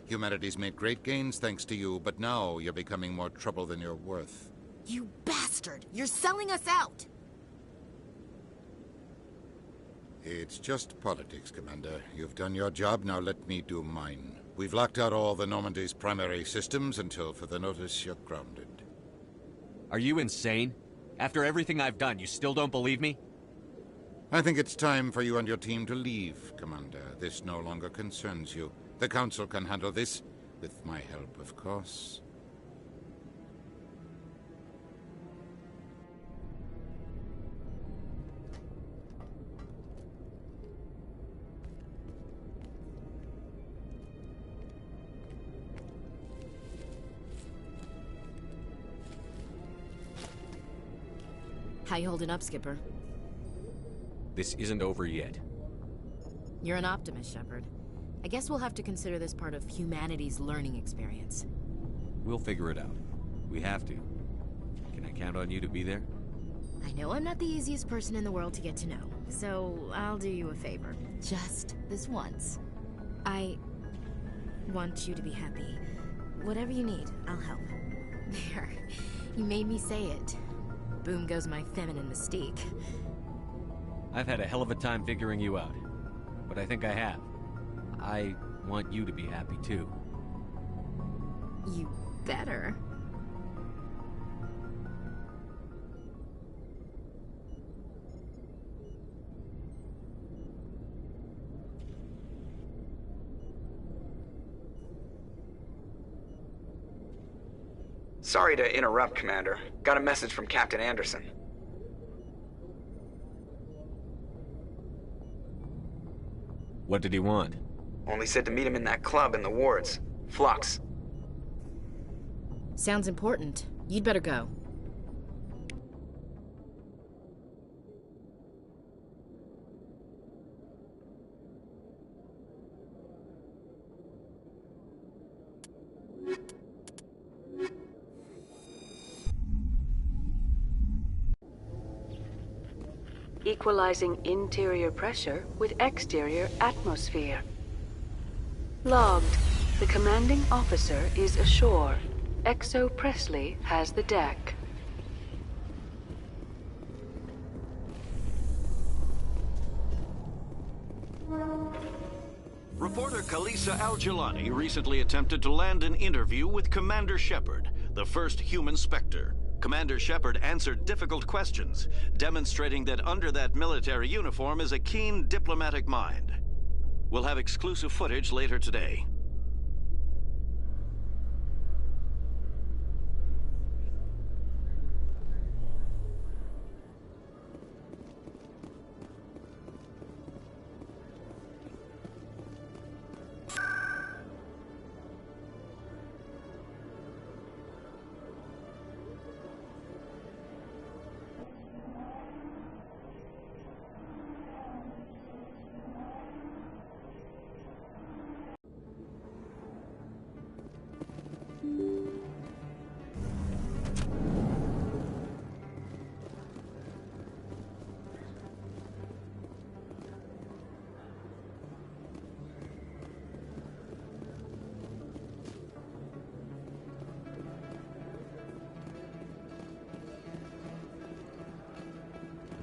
T: Humanity's made great gains thanks to you, but now you're becoming more trouble than you're worth.
G: You bastard! You're selling us out!
T: It's just politics, Commander. You've done your job, now let me do mine. We've locked out all the Normandy's primary systems until further notice you're grounded.
C: Are you insane? After everything I've done, you still don't believe me?
T: I think it's time for you and your team to leave, Commander. This no longer concerns you. The Council can handle this, with my help, of course.
G: How you holding up, Skipper?
C: This isn't over yet.
G: You're an optimist, Shepard. I guess we'll have to consider this part of humanity's learning experience.
C: We'll figure it out. We have to. Can I count on you to be there?
G: I know I'm not the easiest person in the world to get to know, so I'll do you a favor. Just this once. I want you to be happy. Whatever you need, I'll help. There. You made me say it. Boom goes my feminine mystique.
C: I've had a hell of a time figuring you out. But I think I have. I want you to be happy, too.
G: You better.
Q: Sorry to interrupt, Commander. Got a message from Captain Anderson.
C: What did he want?
Q: Only said to meet him in that club in the wards. Flux.
G: Sounds important. You'd better go.
V: Equalizing interior pressure with exterior atmosphere. Logged. The commanding officer is ashore. Exo Presley has the deck.
B: Reporter Kalisa Al-Jilani recently attempted to land an interview with Commander Shepard, the first human Spectre. Commander Shepard answered difficult questions, demonstrating that under that military uniform is a keen diplomatic mind. We'll have exclusive footage later today.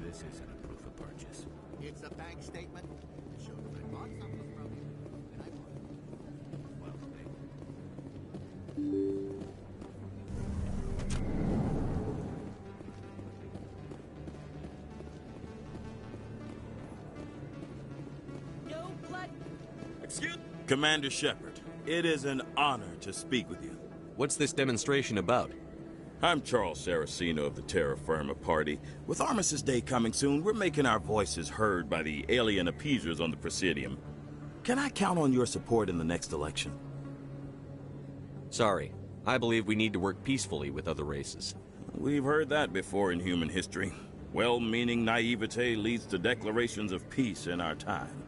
E: This isn't a proof of purchase.
J: It's a bank statement. It shows that I bought something from you, and I bought it.
E: Well,
W: No blood.
X: Excuse Commander Shepard, it is an honor to speak with you.
C: What's this demonstration about?
X: I'm Charles Saraceno of the Terra Firma Party. With Armistice Day coming soon, we're making our voices heard by the alien appeasers on the Presidium. Can I count on your support in the next election?
C: Sorry. I believe we need to work peacefully with other races.
X: We've heard that before in human history. Well-meaning naivete leads to declarations of peace in our time.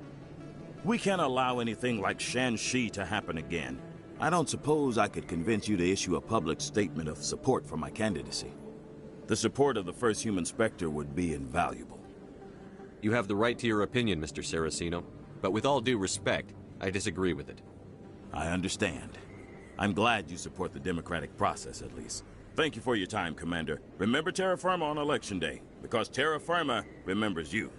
X: We can't allow anything like Shanxi to happen again. I don't suppose I could convince you to issue a public statement of support for my candidacy. The support of the first human Spectre would be invaluable.
C: You have the right to your opinion, Mr. Saraceno, but with all due respect, I disagree with it.
X: I understand. I'm glad you support the democratic process, at least. Thank you for your time, Commander. Remember Terra Firma on Election Day, because Terra Firma remembers you.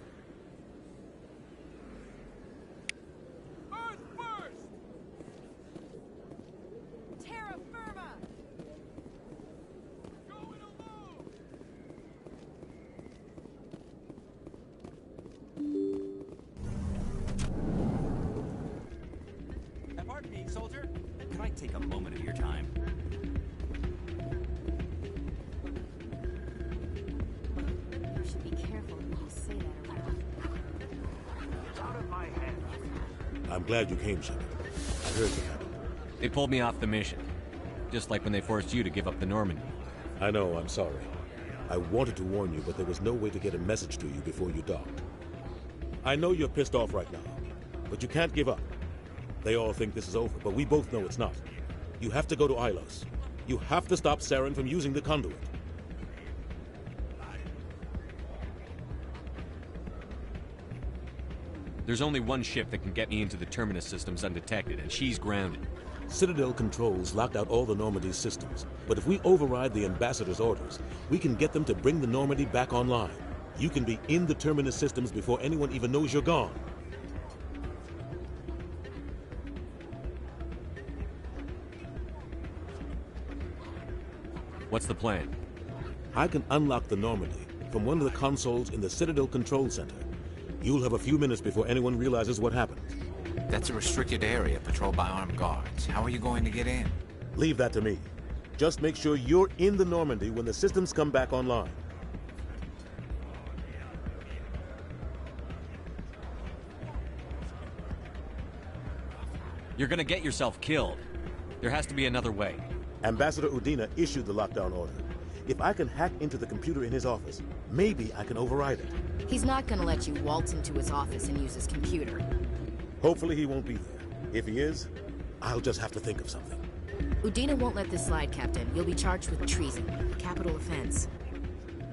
I: Pardon me, soldier. Can I take a moment of your time?
G: You should be careful when you say that around.
X: It's out of my head.
Y: I'm glad you came, Shepard. I heard what happened.
C: They pulled me off the mission. Just like when they forced you to give up the Normandy.
Y: I know, I'm sorry. I wanted to warn you, but there was no way to get a message to you before you docked. I know you're pissed off right now, but you can't give up. They all think this is over, but we both know it's not. You have to go to Ilos. You have to stop Saren from using the conduit.
C: There's only one ship that can get me into the Terminus systems undetected, and she's grounded.
Y: Citadel controls locked out all the Normandy's systems, but if we override the Ambassador's orders, we can get them to bring the Normandy back online. You can be in the Terminus systems before anyone even knows you're gone.
C: What's the plan?
Y: I can unlock the Normandy from one of the consoles in the Citadel Control Center. You'll have a few minutes before anyone realizes what happened.
E: That's a restricted area patrolled by armed guards. How are you going to get in?
Y: Leave that to me. Just make sure you're in the Normandy when the systems come back online.
C: You're gonna get yourself killed. There has to be another way.
Y: Ambassador Udina issued the lockdown order. If I can hack into the computer in his office, maybe I can override it.
G: He's not gonna let you waltz into his office and use his computer.
Y: Hopefully he won't be there. If he is, I'll just have to think of something.
G: Udina won't let this slide, Captain. You'll be charged with treason, a capital offense.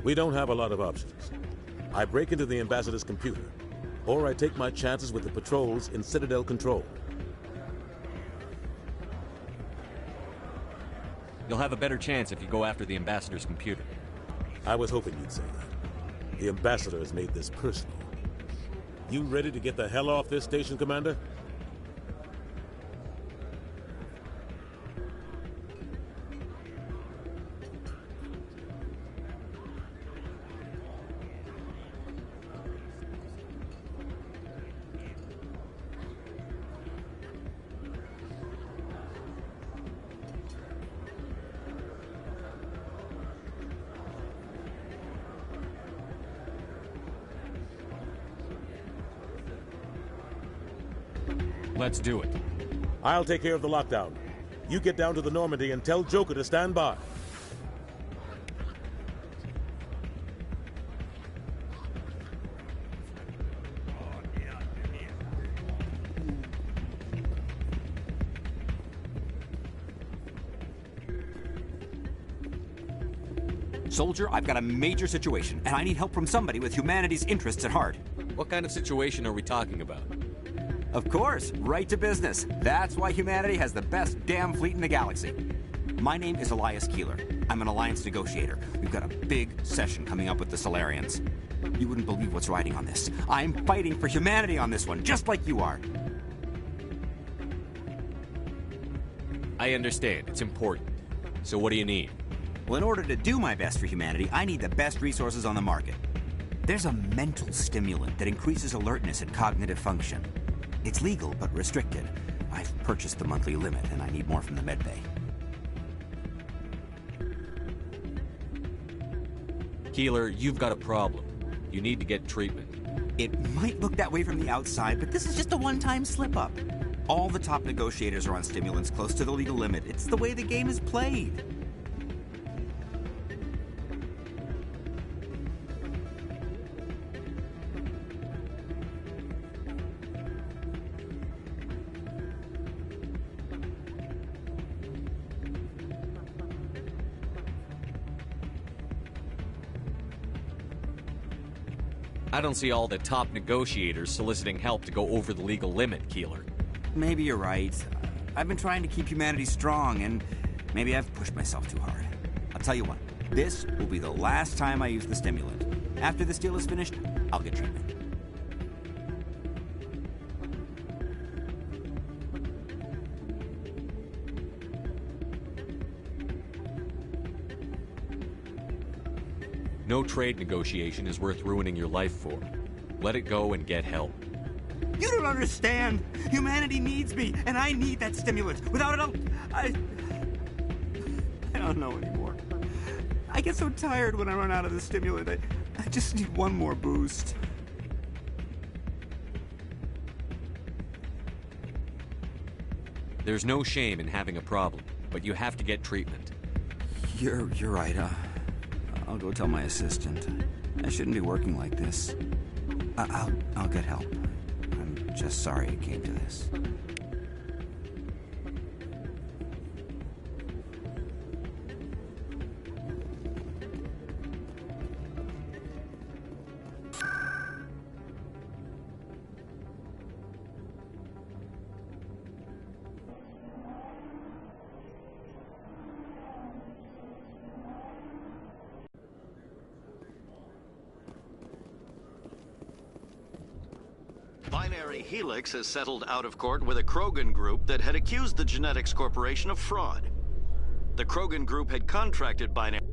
Y: We don't have a lot of options. I break into the Ambassador's computer, or I take my chances with the patrols in Citadel Control.
C: You'll have a better chance if you go after the Ambassador's computer.
Y: I was hoping you'd say that. The Ambassador has made this personal. You ready to get the hell off this station, Commander?
C: Let's do it.
Y: I'll take care of the lockdown. You get down to the Normandy and tell Joker to stand by.
D: Soldier, I've got a major situation, and I need help from somebody with humanity's interests at heart.
C: What kind of situation are we talking about?
D: Of course, right to business. That's why humanity has the best damn fleet in the galaxy. My name is Elias Keeler. I'm an alliance negotiator. We've got a big session coming up with the Solarians. You wouldn't believe what's riding on this. I'm fighting for humanity on this one, just like you are.
C: I understand. It's important. So what do you need?
D: Well, in order to do my best for humanity, I need the best resources on the market. There's a mental stimulant that increases alertness and cognitive function. It's legal, but restricted. I've purchased the monthly limit, and I need more from the medbay.
C: Keeler, you've got a problem. You need to get treatment.
D: It might look that way from the outside, but this is just a one-time slip-up. All the top negotiators are on stimulants close to the legal limit. It's the way the game is played.
C: I don't see all the top negotiators soliciting help to go over the legal limit, Keeler.
D: Maybe you're right. I've been trying to keep humanity strong, and maybe I've pushed myself too hard. I'll tell you what, this will be the last time I use the stimulant. After this deal is finished, I'll get treatment.
C: No trade negotiation is worth ruining your life for. Let it go and get help.
D: You don't understand! Humanity needs me, and I need that stimulant. Without it, I don't know anymore. I get so tired when I run out of the stimulant. I just need one more boost.
C: There's no shame in having a problem, but you have to get treatment.
D: You're right. I'll go tell my assistant. I shouldn't be working like this. I'll get help. I'm just sorry it came to this.
B: Binary Helix has settled out of court with a Krogan group that had accused the Genetics Corporation of fraud. The Krogan group had contracted Binary...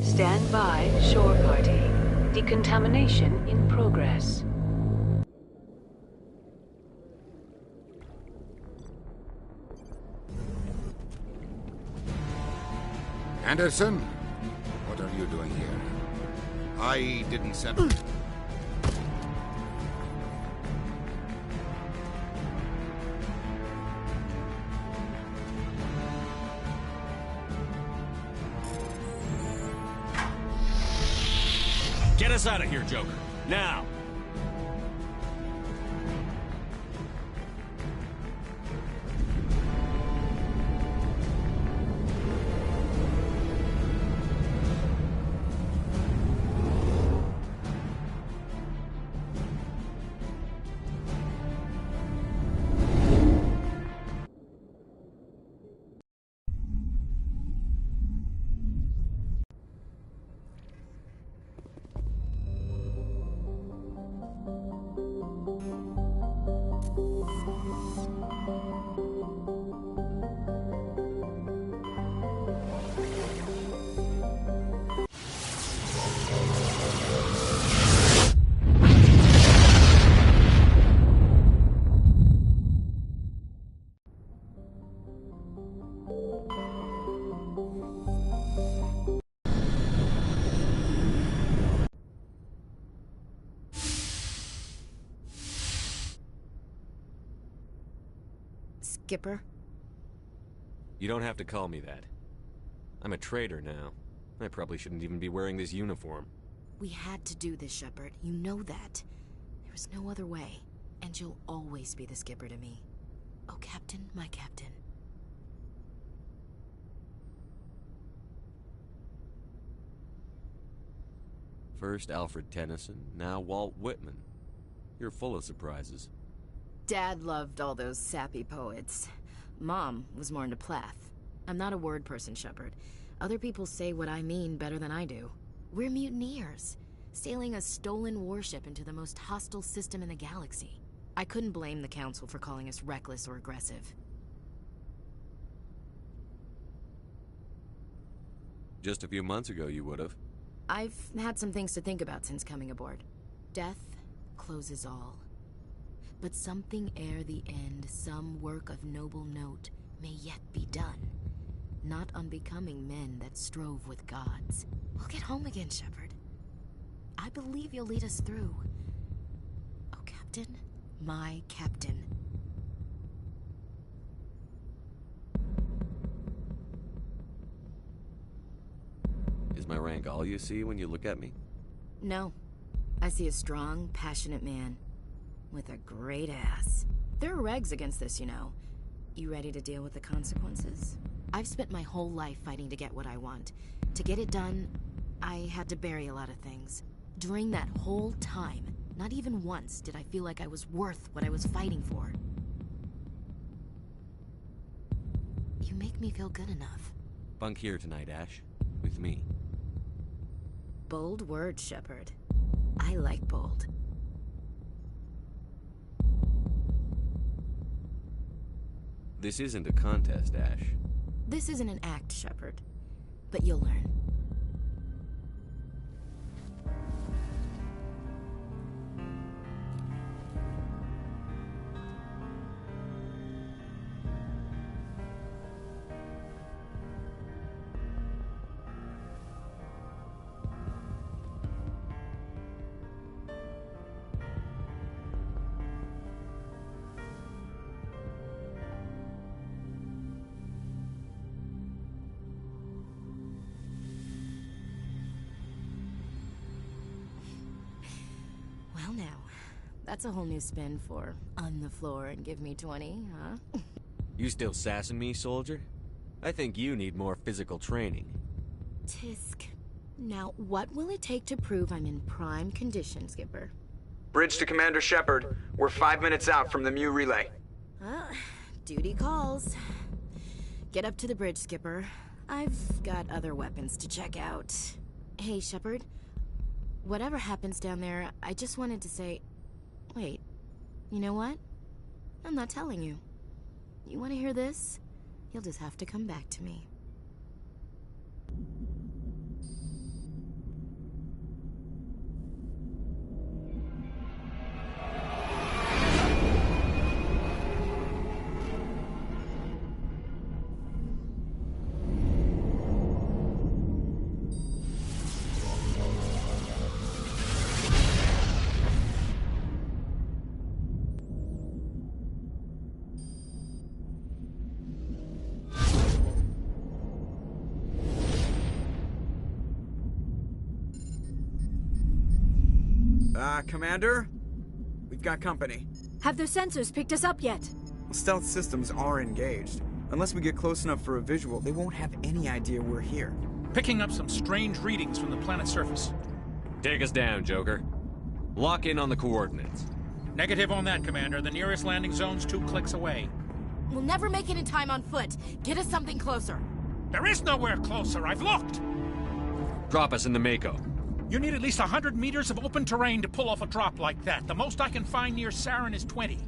V: Stand by, shore party. Decontamination in progress.
T: Anderson? What are you doing here? I didn't send...
I: Get us out of here, Joker. Now!
G: Skipper?
C: You don't have to call me that. I'm a traitor now. I probably shouldn't even be wearing this uniform.
G: We had to do this, Shepard. You know that. There was no other way. And you'll always be the Skipper to me. Oh, Captain, my Captain.
C: First Alfred Tennyson, now Walt Whitman. You're full of surprises.
G: Dad loved all those sappy poets. Mom was more into Plath. I'm not a word person, Shepard. Other people say what I mean better than I do. We're mutineers, sailing a stolen warship into the most hostile system in the galaxy. I couldn't blame the Council for calling us reckless or aggressive.
C: Just a few months ago, you would have.
G: I've had some things to think about since coming aboard. Death closes all. But something ere the end, some work of noble note, may yet be done. Not unbecoming men that strove with gods. We'll get home again, Shepard. I believe you'll lead us through. Oh, Captain, my Captain.
C: Is my rank all you see when you look at me?
G: No. I see a strong, passionate man. With a great ass. There are regs against this, you know. You ready to deal with the consequences? I've spent my whole life fighting to get what I want. To get it done, I had to bury a lot of things. During that whole time, not even once did I feel like I was worth what I was fighting for. You make me feel good enough.
C: Bunk here tonight, Ash. With me.
G: Bold words, Shepard. I like bold.
C: This isn't a contest, Ash.
G: This isn't an act, Shepard. But you'll learn. Well now, that's a whole new spin for on the floor and give me 20, huh?
C: You still sassing me, soldier? I think you need more physical training.
G: Tisk. Now, what will it take to prove I'm in prime condition, Skipper?
Q: Bridge to Commander Shepard. We're 5 minutes out from the Mu relay.
G: Duty calls. Get up to the bridge, Skipper. I've got other weapons to check out. Hey, Shepard. Whatever happens down there, I just wanted to say... Wait, you know what? I'm not telling you. You want to hear this? You'll just have to come back to me.
Q: Commander? We've got company.
O: Have their sensors picked us up yet?
Q: Stealth systems are engaged. Unless we get close enough for a visual, they won't have any idea we're here.
F: Picking up some strange readings from the planet's surface.
C: Take us down, Joker. Lock in on the coordinates.
F: Negative on that, Commander. The nearest landing zone's 2 clicks away.
G: We'll never make it in time on foot. Get us something closer.
F: There is nowhere closer. I've looked.
C: Drop us in the Mako.
F: You need at least 100 meters of open terrain to pull off a drop like that. The most I can find near Saren is 20.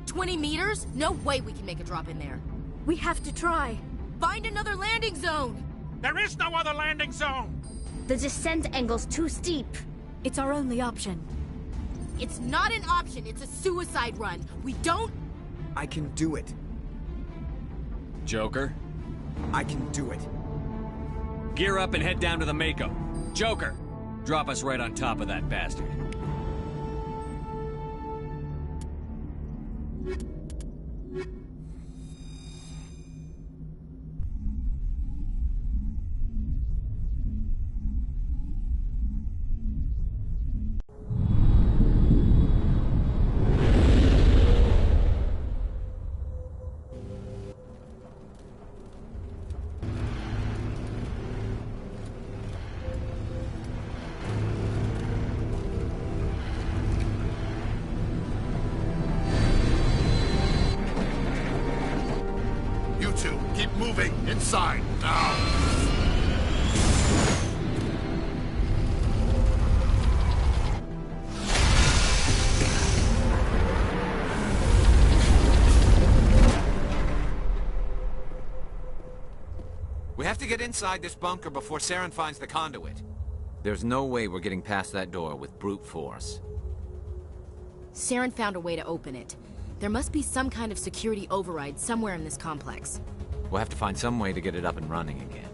G: 20 meters? No way we can make a drop in there.
O: We have to try.
G: Find another landing zone!
F: There is no other landing zone!
P: The descent angle's too steep.
O: It's our only option.
G: It's not an option, it's a suicide run. We don't...
Q: I can do it.
C: Joker?
Q: I can do it.
C: Gear up and head down to the Mako. Joker! Drop us right on top of that bastard.
L: moving! Inside, now!
E: We have to get inside this bunker before Saren finds the conduit. There's no way we're getting past that door with brute force.
G: Saren found a way to open it. There must be some kind of security override somewhere in this complex.
E: We'll have to find some way to get it up and running again.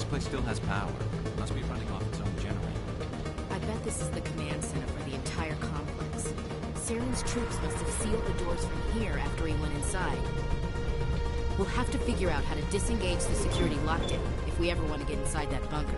E: Place still has power. Must be running off its own generator.
G: I bet this is the command center for the entire complex. Saren's troops must have sealed the doors from here after he went inside. We'll have to figure out how to disengage the security lockdown if we ever want to get inside that bunker.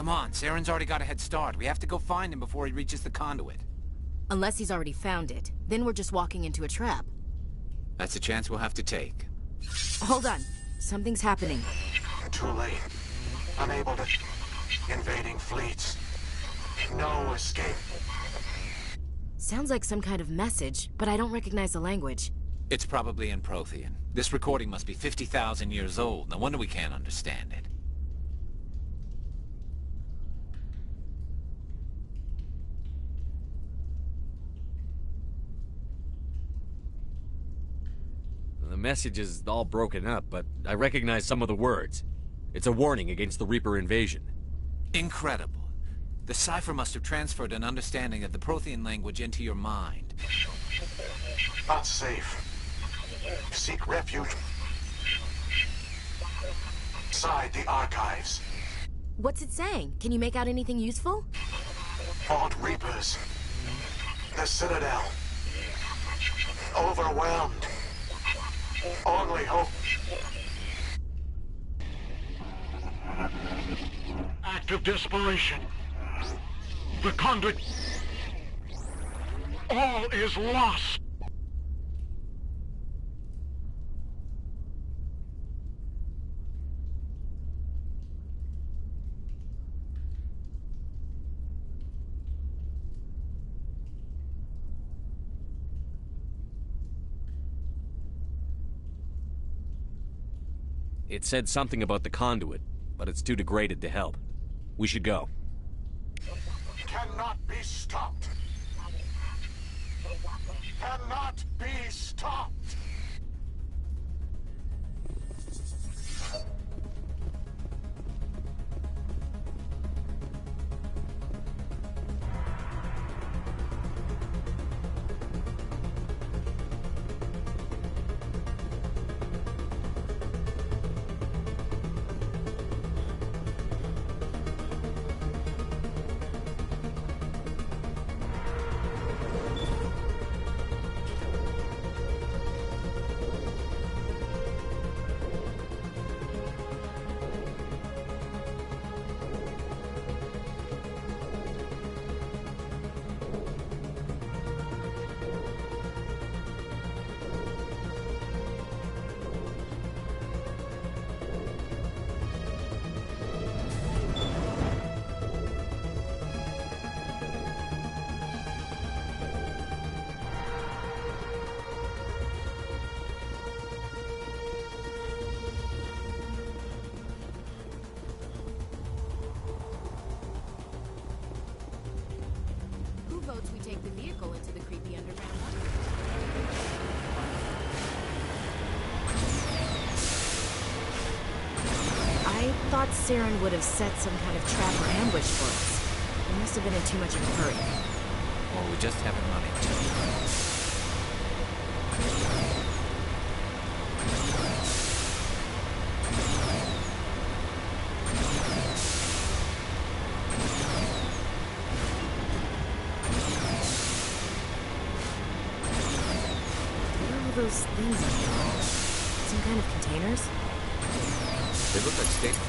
E: Come on, Saren's already got a head start. We have to go find him before he reaches the conduit.
G: Unless he's already found it. Then we're just walking into a trap.
E: That's a chance we'll have to take.
G: Hold on. Something's happening.
A: Too late. Unable to... Invading fleets. No escape.
G: Sounds like some kind of message, but I don't recognize the language.
E: It's probably in Prothean. This recording must be 50,000 years old. No wonder we can't understand it.
C: The message is all broken up, but I recognize some of the words. It's a warning against the Reaper invasion.
E: Incredible. The cipher must have transferred an understanding of the Prothean language into your mind.
A: Not safe. Seek refuge inside the archives.
G: What's it saying? Can you make out anything useful?
A: Vault Reapers. The Citadel. Overwhelmed. Only hope. Act of desperation. The conduit. All is lost.
C: It said something about the conduit, but it's too degraded to help. We should go.
A: Cannot be stopped. Cannot be stopped.
G: Votes we take the vehicle into the creepy underground. I thought Saren would have set some kind of trap or ambush for us. We must have been in too much of a hurry.
E: Or we just haven't run into it.
G: Those things in here. Some kind of containers?
E: They look like state.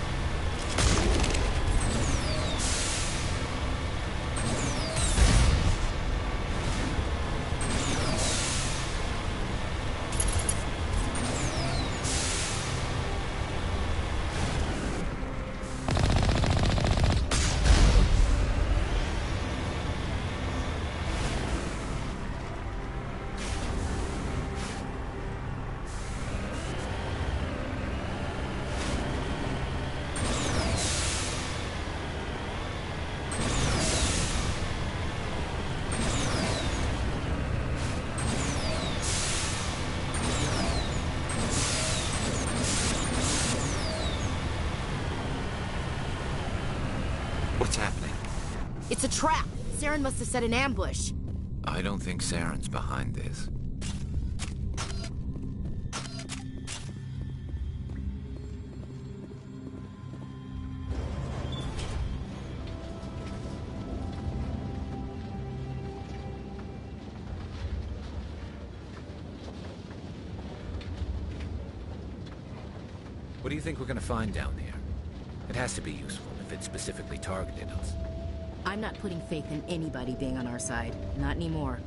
E: What's happening?
G: It's a trap! Saren must have set an ambush.
E: I don't think Saren's behind this. What do you think we're gonna find down there? It has to be useful.
I: if it specifically targeted us.
G: I'm not putting faith in anybody being on our side. Not anymore.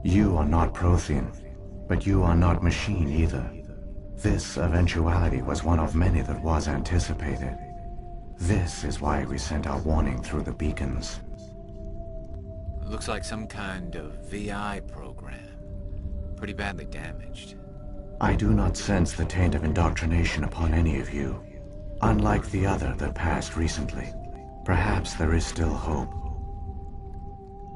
H: You are not Prothean, but you are not machine either. This eventuality was one of many that was anticipated. This is why we sent our warning through the beacons.
E: Looks like some kind of VI program. Pretty badly damaged.
H: I do not sense the taint of indoctrination upon any of you. Unlike the other that passed recently. Perhaps there is still hope.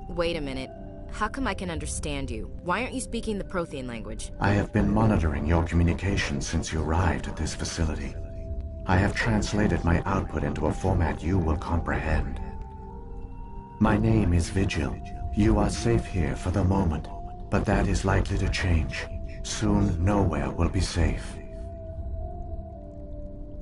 G: Wait a minute. How come I can understand you? Why aren't you speaking the Prothean language?
H: I have been monitoring your communications since you arrived at this facility. I have translated my output into a format you will comprehend. My name is Vigil. You are safe here for the moment, but that is likely to change. Soon, nowhere will be safe.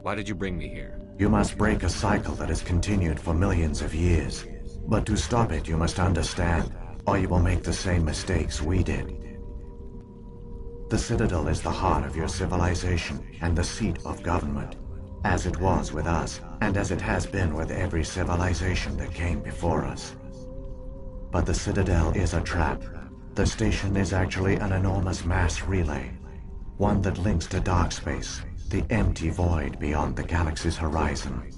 C: Why did you bring me here?
H: You must break a cycle that has continued for millions of years. But to stop it, you must understand, or you will make the same mistakes we did. The Citadel is the heart of your civilization and the seat of government, as it was with us, and as it has been with every civilization that came before us. But the Citadel is a trap. The station is actually an enormous mass relay, one that links to dark space, the empty void beyond the galaxy's horizon.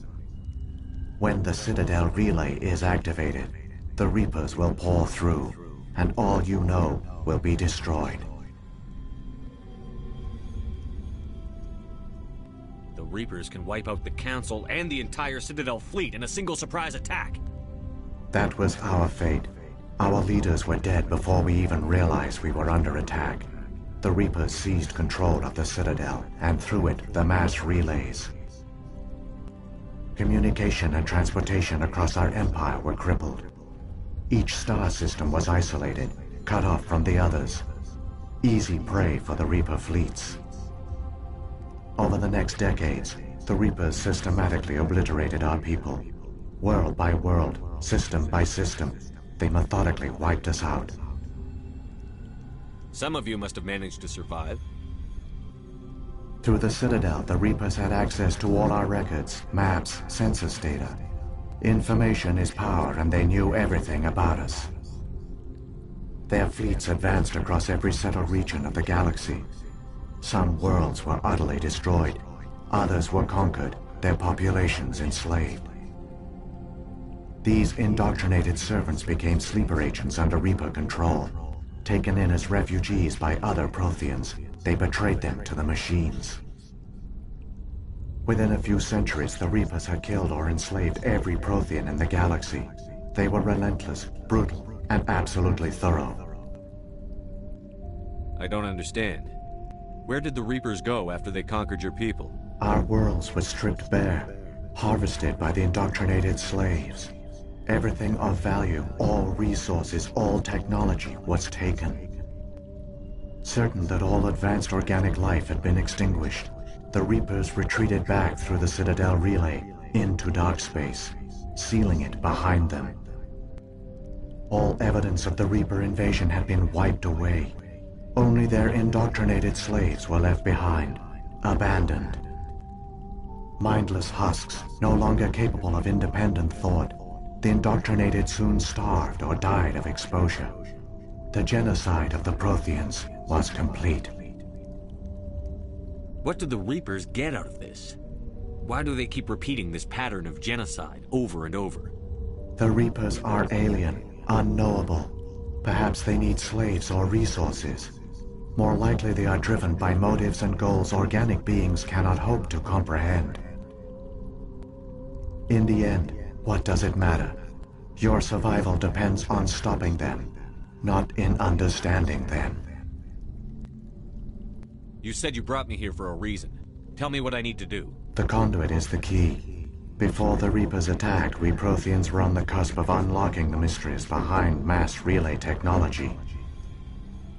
H: When the Citadel relay is activated, the Reapers will pour through, and all you know will be destroyed.
I: The Reapers can wipe out the Council and the entire Citadel fleet in a single surprise attack.
H: That was our fate. Our leaders were dead before we even realized we were under attack. The Reapers seized control of the Citadel, and through it, the mass relays. Communication and transportation across our empire were crippled. Each star system was isolated, cut off from the others. Easy prey for the Reaper fleets. Over the next decades, the Reapers systematically obliterated our people. World by world, system by system, they methodically wiped us out.
C: Some of you must have managed to survive.
H: Through the Citadel, the Reapers had access to all our records, maps, census data. Information is power, and they knew everything about us. Their fleets advanced across every settled region of the galaxy. Some worlds were utterly destroyed. Others were conquered, their populations enslaved. These indoctrinated servants became sleeper agents under Reaper control. Taken in as refugees by other Protheans, they betrayed them to the machines. Within a few centuries, the Reapers had killed or enslaved every Prothean in the galaxy. They were relentless, brutal, and absolutely thorough.
C: I don't understand. Where did the Reapers go after they conquered your people?
H: Our worlds were stripped bare, harvested by the indoctrinated slaves. Everything of value, all resources, all technology was taken. Certain that all advanced organic life had been extinguished, the Reapers retreated back through the Citadel relay into dark space, sealing it behind them. All evidence of the Reaper invasion had been wiped away. Only their indoctrinated slaves were left behind, abandoned. Mindless husks, no longer capable of independent thought, the indoctrinated soon starved or died of exposure. The genocide of the Protheans was complete.
I: What do the Reapers get out of this? Why do they keep repeating this pattern of genocide over and over?
H: The Reapers are alien, unknowable. Perhaps they need slaves or resources. More likely they are driven by motives and goals organic beings cannot hope to comprehend. In the end, what does it matter? Your survival depends on stopping them, not in understanding them.
I: You said you brought me here for a reason. Tell me what I need to do.
H: The conduit is the key. Before the Reapers attacked, we Protheans were on the cusp of unlocking the mysteries behind mass relay technology.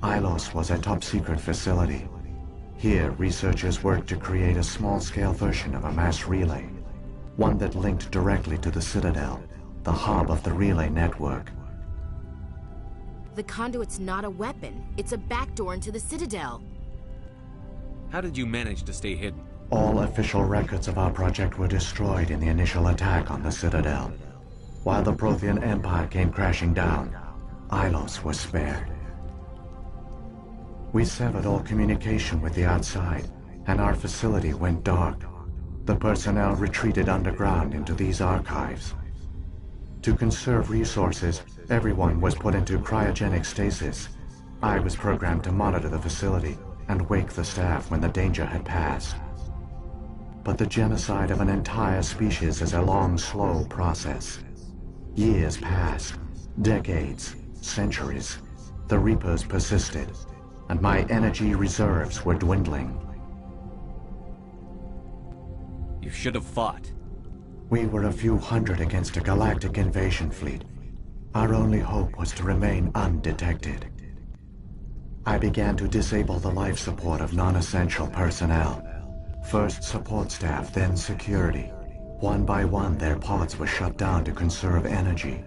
H: Ilos was a top-secret facility. Here, researchers worked to create a small-scale version of a mass relay, one that linked directly to the Citadel, the hub of the relay network.
G: The conduit's not a weapon. It's a backdoor into the Citadel.
C: How did you manage to stay hidden?
H: All official records of our project were destroyed in the initial attack on the Citadel. While the Prothean Empire came crashing down, Ilos was spared. We severed all communication with the outside, and our facility went dark. The personnel retreated underground into these archives. To conserve resources, everyone was put into cryogenic stasis. I was programmed to monitor the facility and wake the staff when the danger had passed. But the genocide of an entire species is a long, slow process. Years passed, decades, centuries. The Reapers persisted, and my energy reserves were dwindling.
C: You should have fought.
H: We were a few hundred against a galactic invasion fleet. Our only hope was to remain undetected. I began to disable the life support of non-essential personnel. First support staff, then security. One by one, their pods were shut down to conserve energy.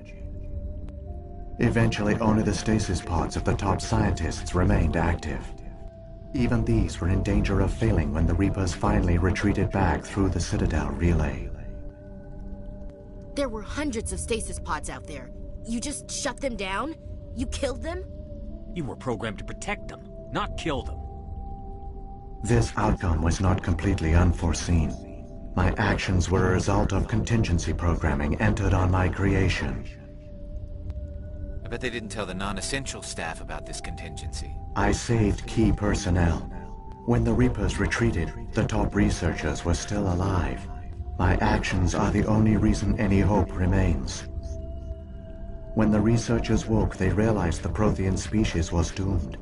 H: Eventually, only the stasis pods of the top scientists remained active. Even these were in danger of failing when the Reapers finally retreated back through the Citadel relay.
G: There were hundreds of stasis pods out there. You just shut them down? You killed them?
I: You were programmed to protect them, not kill them.
H: This outcome was not completely unforeseen. My actions were a result of contingency programming entered on my creation.
E: I bet they didn't tell the non-essential staff about this contingency.
H: I saved key personnel. When the Reapers retreated, the top researchers were still alive. My actions are the only reason any hope remains. When the researchers woke, they realized the Prothean species was doomed.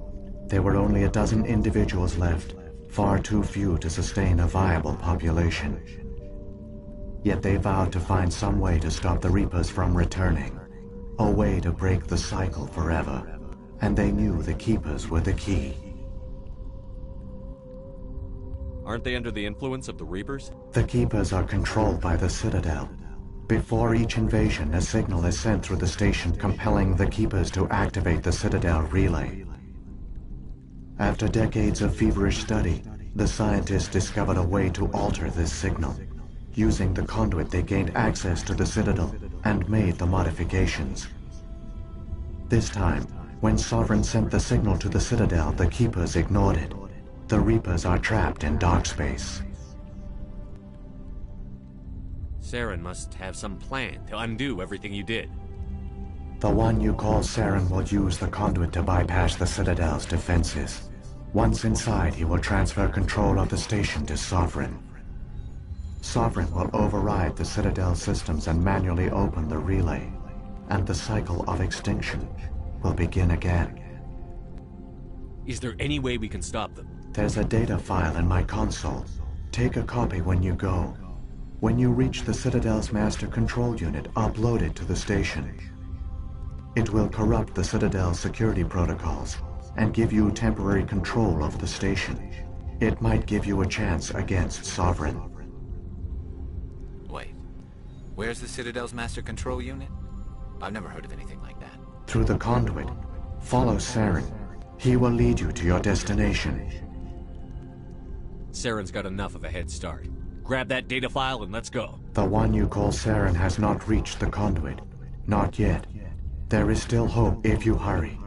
H: There were only a dozen individuals left, far too few to sustain a viable population. Yet they vowed to find some way to stop the Reapers from returning, a way to break the cycle forever, and they knew the Keepers were the key.
C: Aren't they under the influence of the Reapers?
H: The Keepers are controlled by the Citadel. Before each invasion, a signal is sent through the station compelling the Keepers to activate the Citadel relay. After decades of feverish study, the scientists discovered a way to alter this signal. Using the conduit, they gained access to the Citadel and made the modifications. This time, when Sovereign sent the signal to the Citadel, the Keepers ignored it. The Reapers are trapped in dark space.
C: Saren must have some plan to undo everything you did.
H: The one you call Saren will use the conduit to bypass the Citadel's defenses. Once inside, he will transfer control of the station to Sovereign. Sovereign will override the Citadel systems and manually open the relay, and the cycle of extinction will begin again.
C: Is there any way we can stop them?
H: There's a data file in my console. Take a copy when you go. When you reach the Citadel's master control unit, upload it to the station. It will corrupt the Citadel's security protocols and give you temporary control of the station. It might give you a chance against Sovereign.
E: Wait, where's the Citadel's master control unit? I've never heard of anything like that.
H: Through the conduit, follow Saren. He will lead you to your destination.
C: Saren's got enough of a head start. Grab that data file and let's go.
H: The one you call Saren has not reached the conduit. Not yet. There is still hope if you hurry.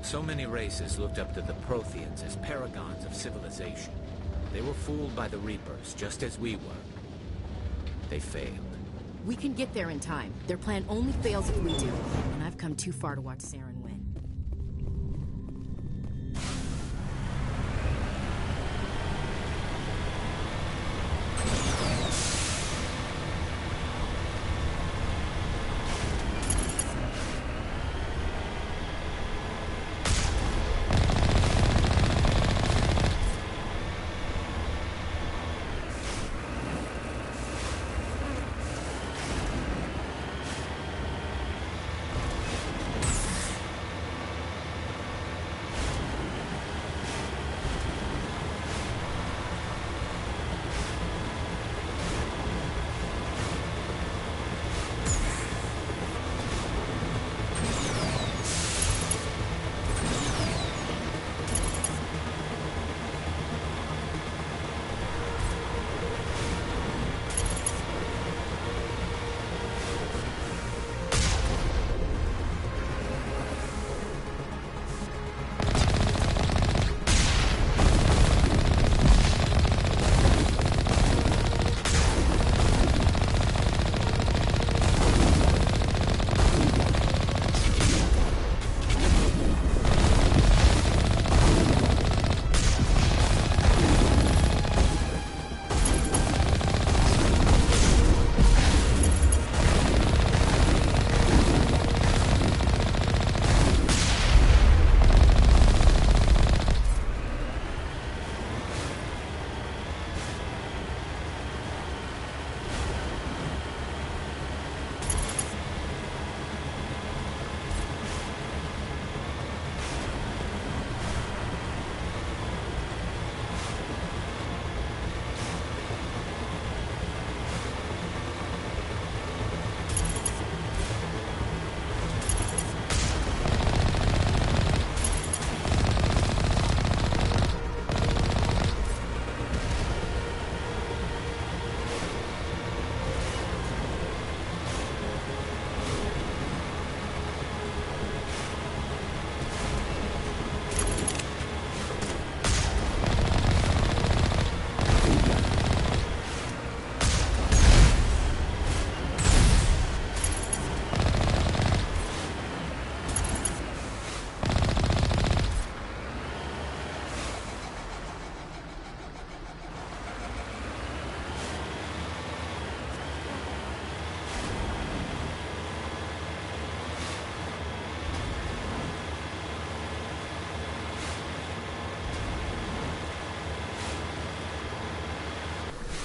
E: So many races looked up to the Protheans as paragons of civilization. They were fooled by the Reapers, just as we were. They failed.
G: We can get there in time. Their plan only fails if we do, and I've come too far to watch Saren win.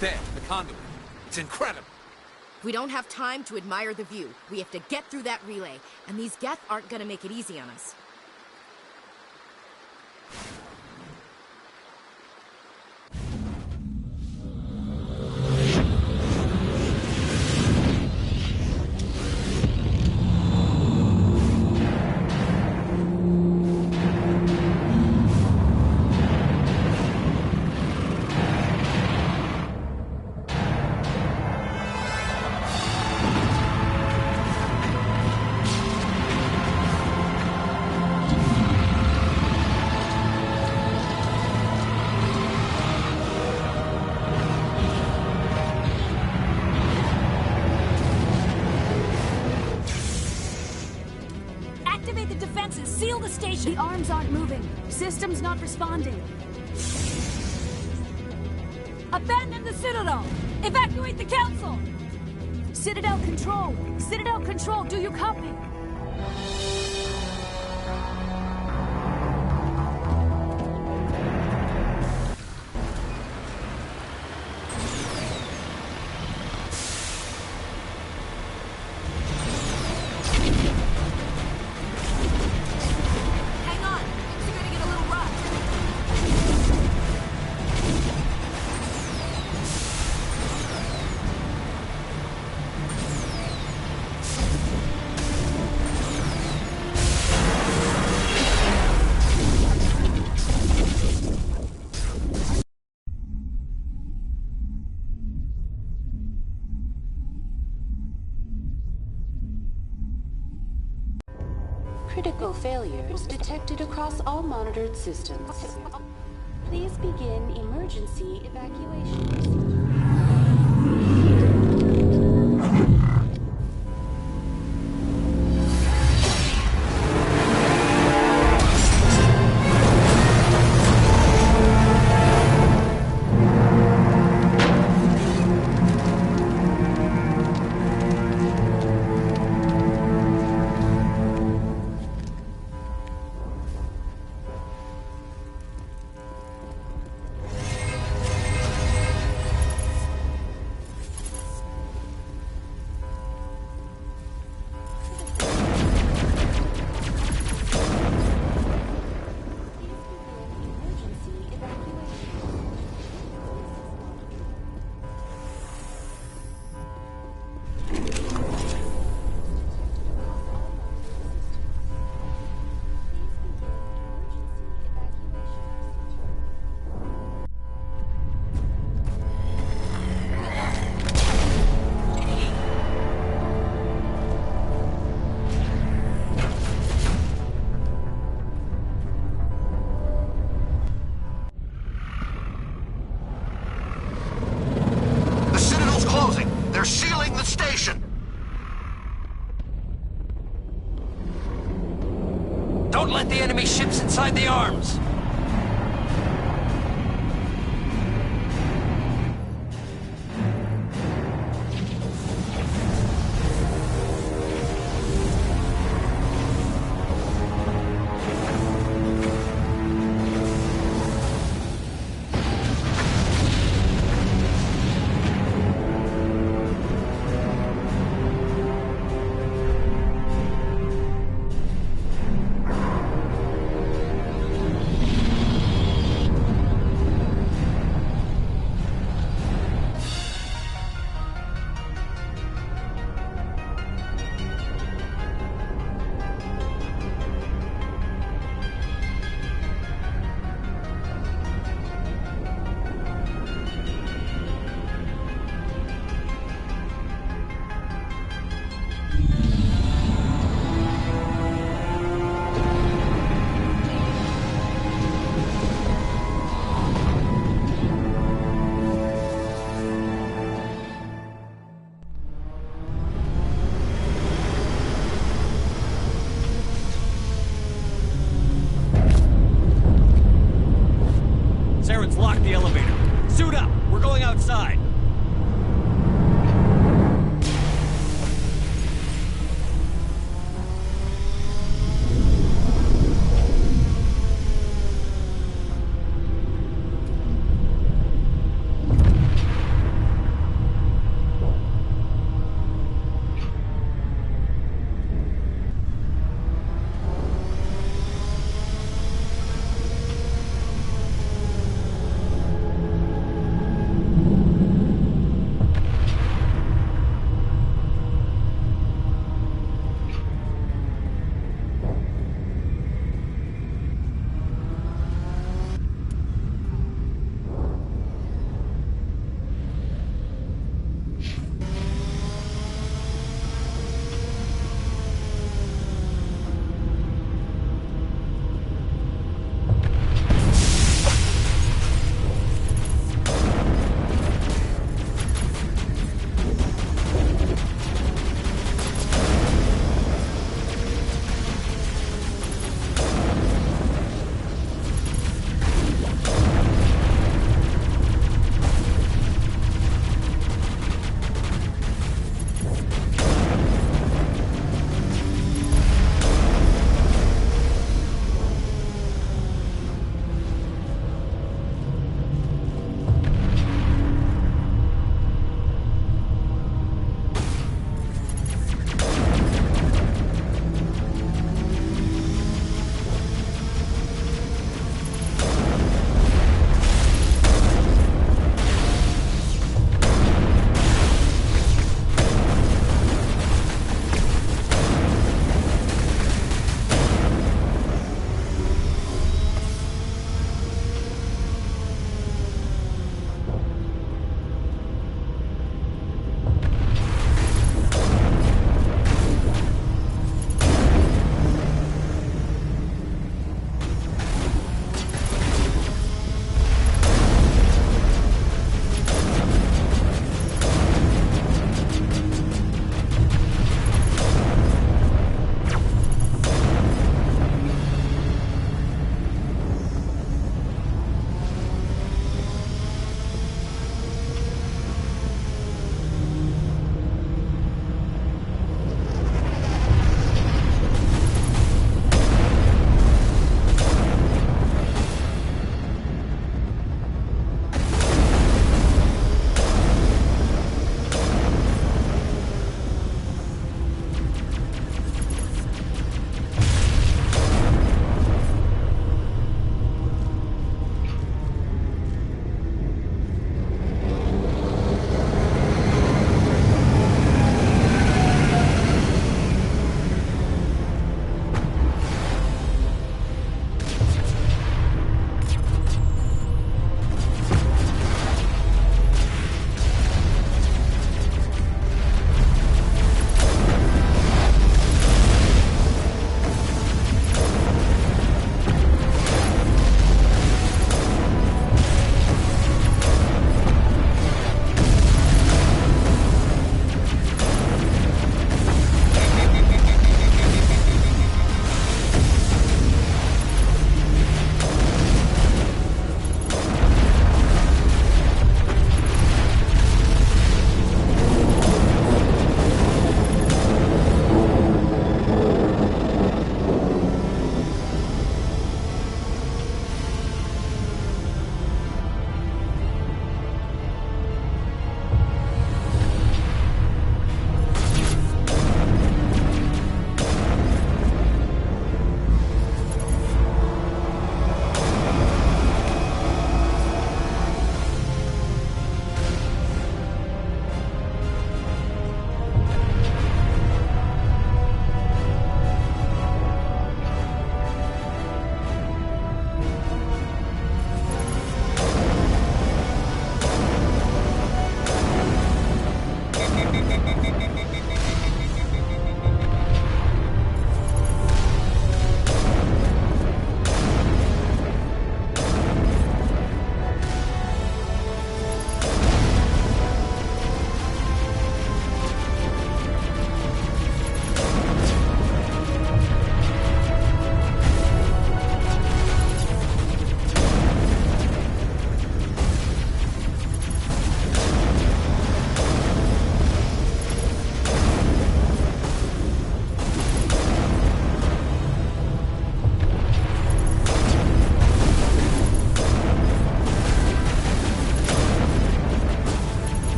E: There, the conduit. It's incredible.
G: We don't have time to admire the view. We have to get through that relay, and these Geth aren't gonna make it easy on us.
W: Activate the defenses! Seal the station!
O: The arms aren't moving. System's not responding.
W: Abandon the Citadel! Evacuate the Council!
O: Citadel Control! Citadel Control, do you copy?
G: Hang on! You're gonna get a little rough.
V: Critical failures detected across all monitored systems. Please begin emergency evacuation.
A: The Citadel's closing. They're sealing the station.
I: Don't let the enemy ships inside the arms!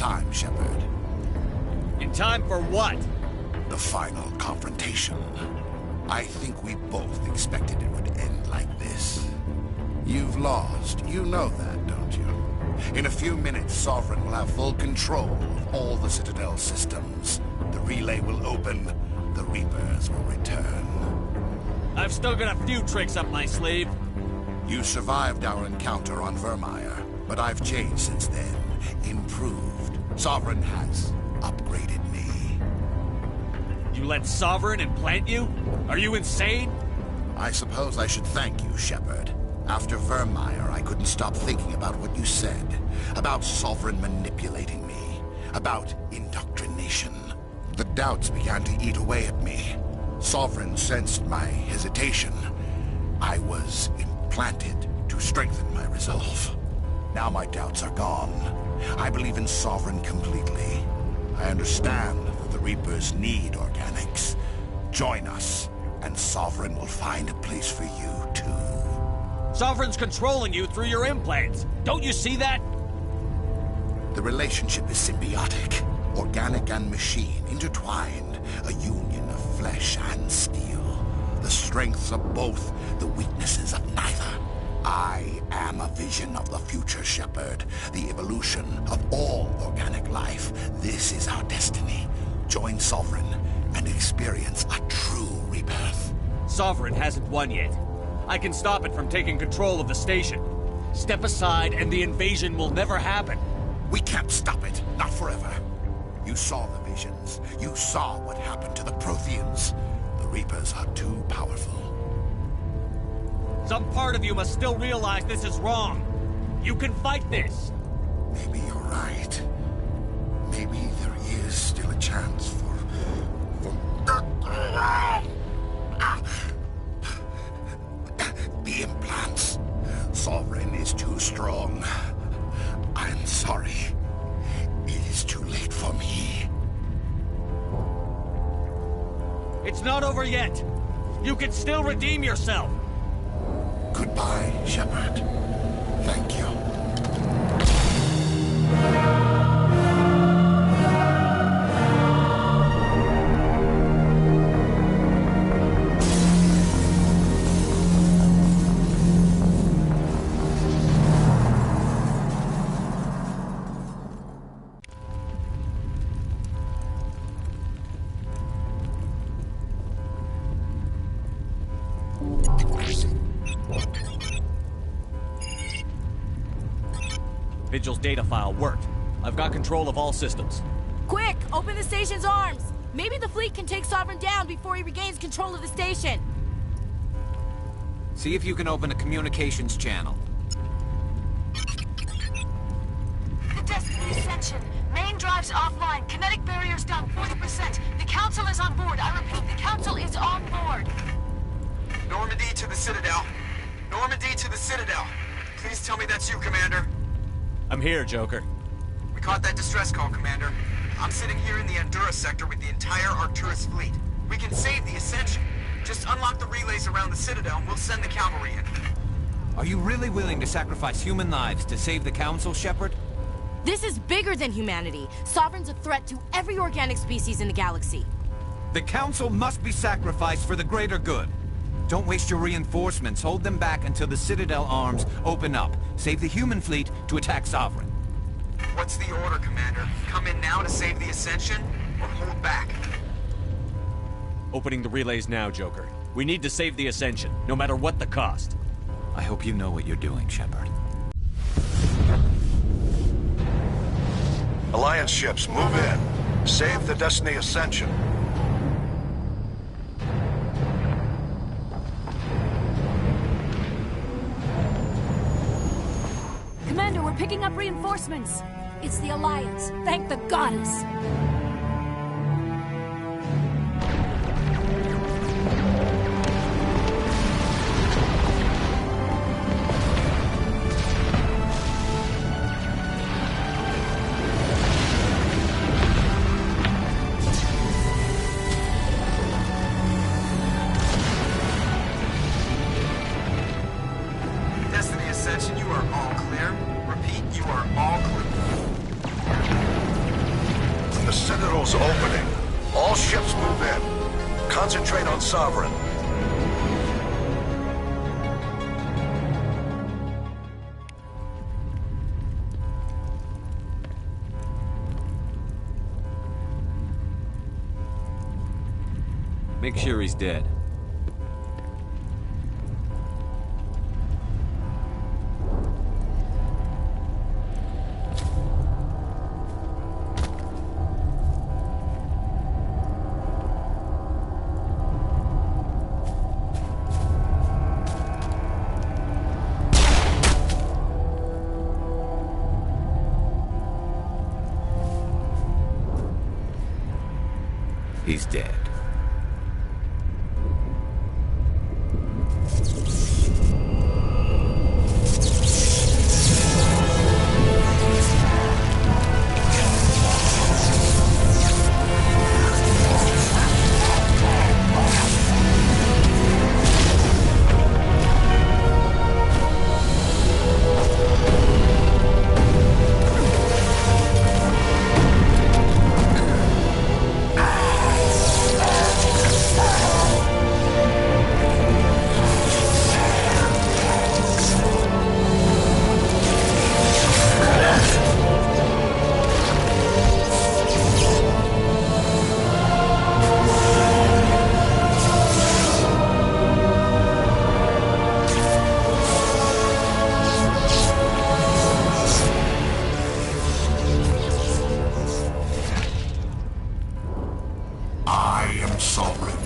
K: time, Shepard.
I: In time for what?
K: The final confrontation. I think we both expected it would end like this. You've lost. You know that, don't you? In a few minutes, Sovereign will have full control of all the Citadel systems. The relay will open. The Reapers will return.
I: I've still got a few tricks up my sleeve.
K: You survived our encounter on Vermeer, but I've changed since then. Improved. Sovereign has upgraded me.
I: You let Sovereign implant you? Are you insane?
K: I suppose I should thank you, Shepard. After Vermeer, I couldn't stop thinking about what you said. About Sovereign manipulating me. About indoctrination. The doubts began to eat away at me. Sovereign sensed my hesitation. I was implanted to strengthen my resolve. Now my doubts are gone. I believe in Sovereign completely. I understand that the Reapers need organics. Join us, and Sovereign will find a place for you, too.
I: Sovereign's controlling you through your implants. Don't you see that?
K: The relationship is symbiotic. Organic and machine, intertwined. A union of flesh and steel. The strengths of both, the weaknesses of neither. I am a vision of the future, Shepard. The evolution of all organic life. This is our destiny. Join Sovereign and experience a true rebirth.
I: Sovereign hasn't won yet. I can stop it from taking control of the station. Step aside and the invasion will never happen.
K: We can't stop it. Not forever. You saw the visions. You saw what happened to the Protheans. The Reapers are too powerful.
I: Some part of you must still realize this is wrong. You can fight this.
K: Maybe you're right. Maybe there is still a chance for... The implants. Sovereign is too strong. I'm sorry. It is too late for me.
I: It's not over yet. You can still redeem yourself.
K: Goodbye, Shepard. Thank you.
I: Vigil's data file worked. I've got control of all systems.
W: Quick! Open the station's arms! Maybe the fleet can take Sovereign down before he regains control of the station.
E: See if you can open a communications channel.
W: The Destiny Ascension. Main drives offline. Kinetic barriers down 40%. The Council is on board. I repeat, the Council is on board.
Q: Normandy to the Citadel. Normandy to the Citadel. Please tell me that's you, Commander.
I: I'm here, Joker.
Q: We caught that distress call, Commander. I'm sitting here in the Endura sector with the entire Arcturus fleet. We can save the Ascension. Just unlock the relays around the Citadel and we'll send the cavalry in.
E: Are you really willing to sacrifice human lives to save the Council, Shepard?
G: This is bigger than humanity. Sovereign's a threat to every organic species in the galaxy.
E: The Council must be sacrificed for the greater good. Don't waste your reinforcements. Hold them back until the Citadel arms open up. Save the human fleet to attack Sovereign.
Q: What's the order, Commander? Come in now to save the Ascension, or hold back?
I: Opening the relays now, Joker. We need to save the Ascension, no matter what the cost.
E: I hope you know what you're doing, Shepard.
A: Alliance ships, move in. Save the Destiny Ascension.
W: Commander, we're picking up reinforcements. It's the Alliance. Thank the goddess.
Q: Destiny Ascension, you are all clear. Repeat, you are all clear.
A: Concentrate on Sovereign.
C: Make sure he's dead.
E: He's dead.
L: I am Sovereign,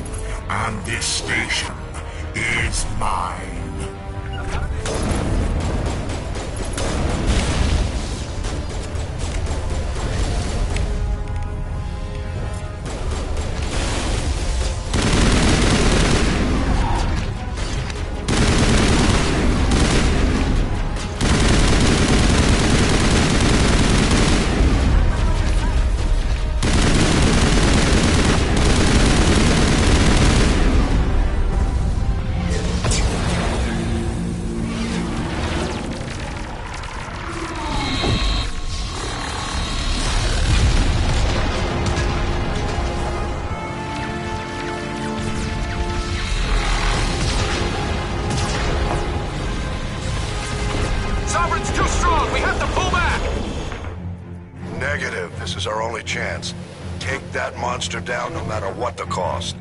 L: and this station is mine.
A: Sovereign's too strong! We have to pull back! Negative. This is our only chance. Take that monster down no matter what the cost.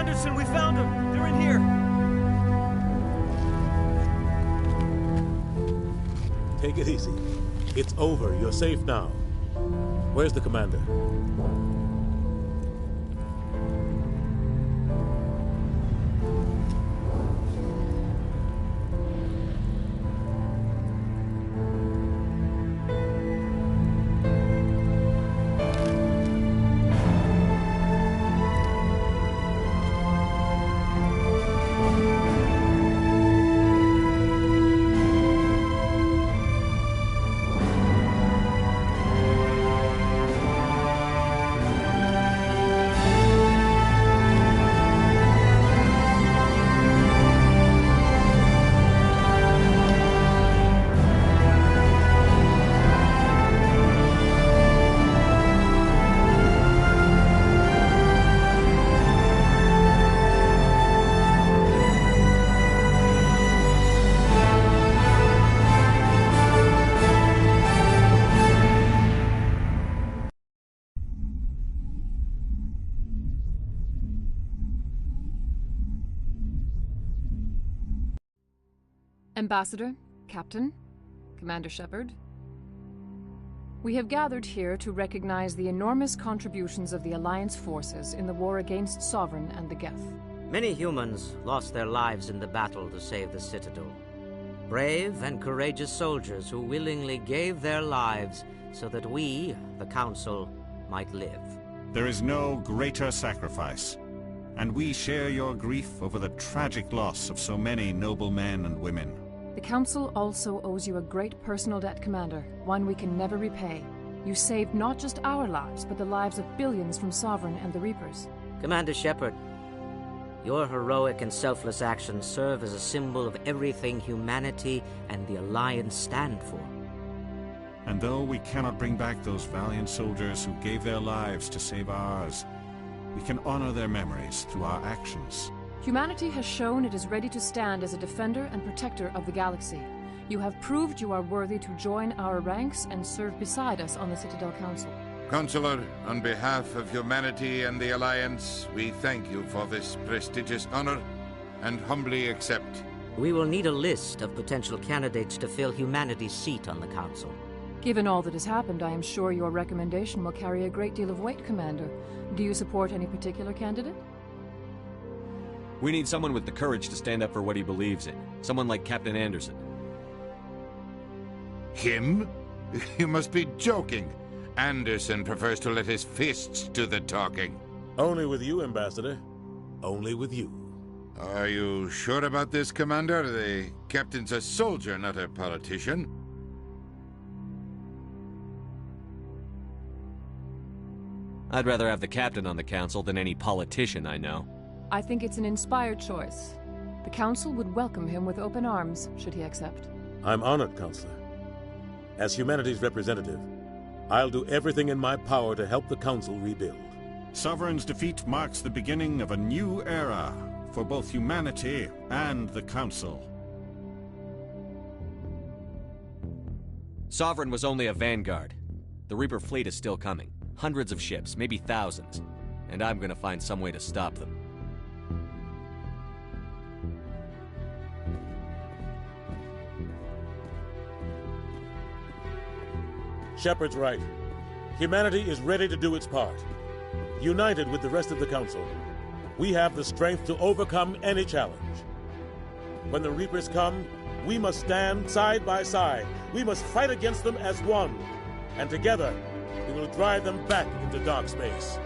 I: Anderson, we found them! They're in here!
Y: Take it easy. It's over. You're safe now. Where's the commander?
M: Ambassador, Captain, Commander Shepard, we have gathered here to recognize the enormous contributions of the Alliance forces in the war against Sovereign and the Geth.
N: Many humans lost their lives in the battle to save the Citadel. Brave and courageous soldiers who willingly gave their lives so that we, the Council, might live.
R: There is no greater sacrifice, and we share your grief over the tragic loss of so many noble men and women.
M: The Council also owes you a great personal debt, Commander, one we can never repay. You saved not just our lives, but the lives of billions from Sovereign and the Reapers.
N: Commander Shepard, your heroic and selfless actions serve as a symbol of everything humanity and the Alliance stand for.
R: And though we cannot bring back those valiant soldiers who gave their lives to save ours, we can honor their memories through our actions.
M: Humanity has shown it is ready to stand as a defender and protector of the galaxy. You have proved you are worthy to join our ranks and serve beside us on the Citadel Council.
T: Counselor, on behalf of humanity and the Alliance, we thank you for this prestigious honor and humbly accept.
N: We will need a list of potential candidates to fill humanity's seat on the Council.
M: Given all that has happened, I am sure your recommendation will carry a great deal of weight, Commander. Do you support any particular candidate?
C: We need someone with the courage to stand up for what he believes in. Someone like Captain Anderson.
T: Him? You must be joking. Anderson prefers to let his fists do the talking.
Y: Only with you, Ambassador. Only with you.
T: Are you sure about this, Commander? The captain's a soldier, not a politician.
C: I'd rather have the captain on the council than any politician I know.
M: I think it's an inspired choice. The Council would welcome him with open arms, should he accept.
Y: I'm honored, Counselor. As humanity's representative, I'll do everything in my power to help the Council rebuild.
R: Sovereign's defeat marks the beginning of a new era for both humanity and the Council.
C: Sovereign was only a vanguard. The Reaper fleet is still coming. Hundreds of ships, maybe thousands. And I'm gonna find some way to stop them.
Y: Shepard's right. Humanity is ready to do its part. United with the rest of the Council, we have the strength to overcome any challenge. When the Reapers come, we must stand side by side. We must fight against them as one. And together, we will drive them back into dark space.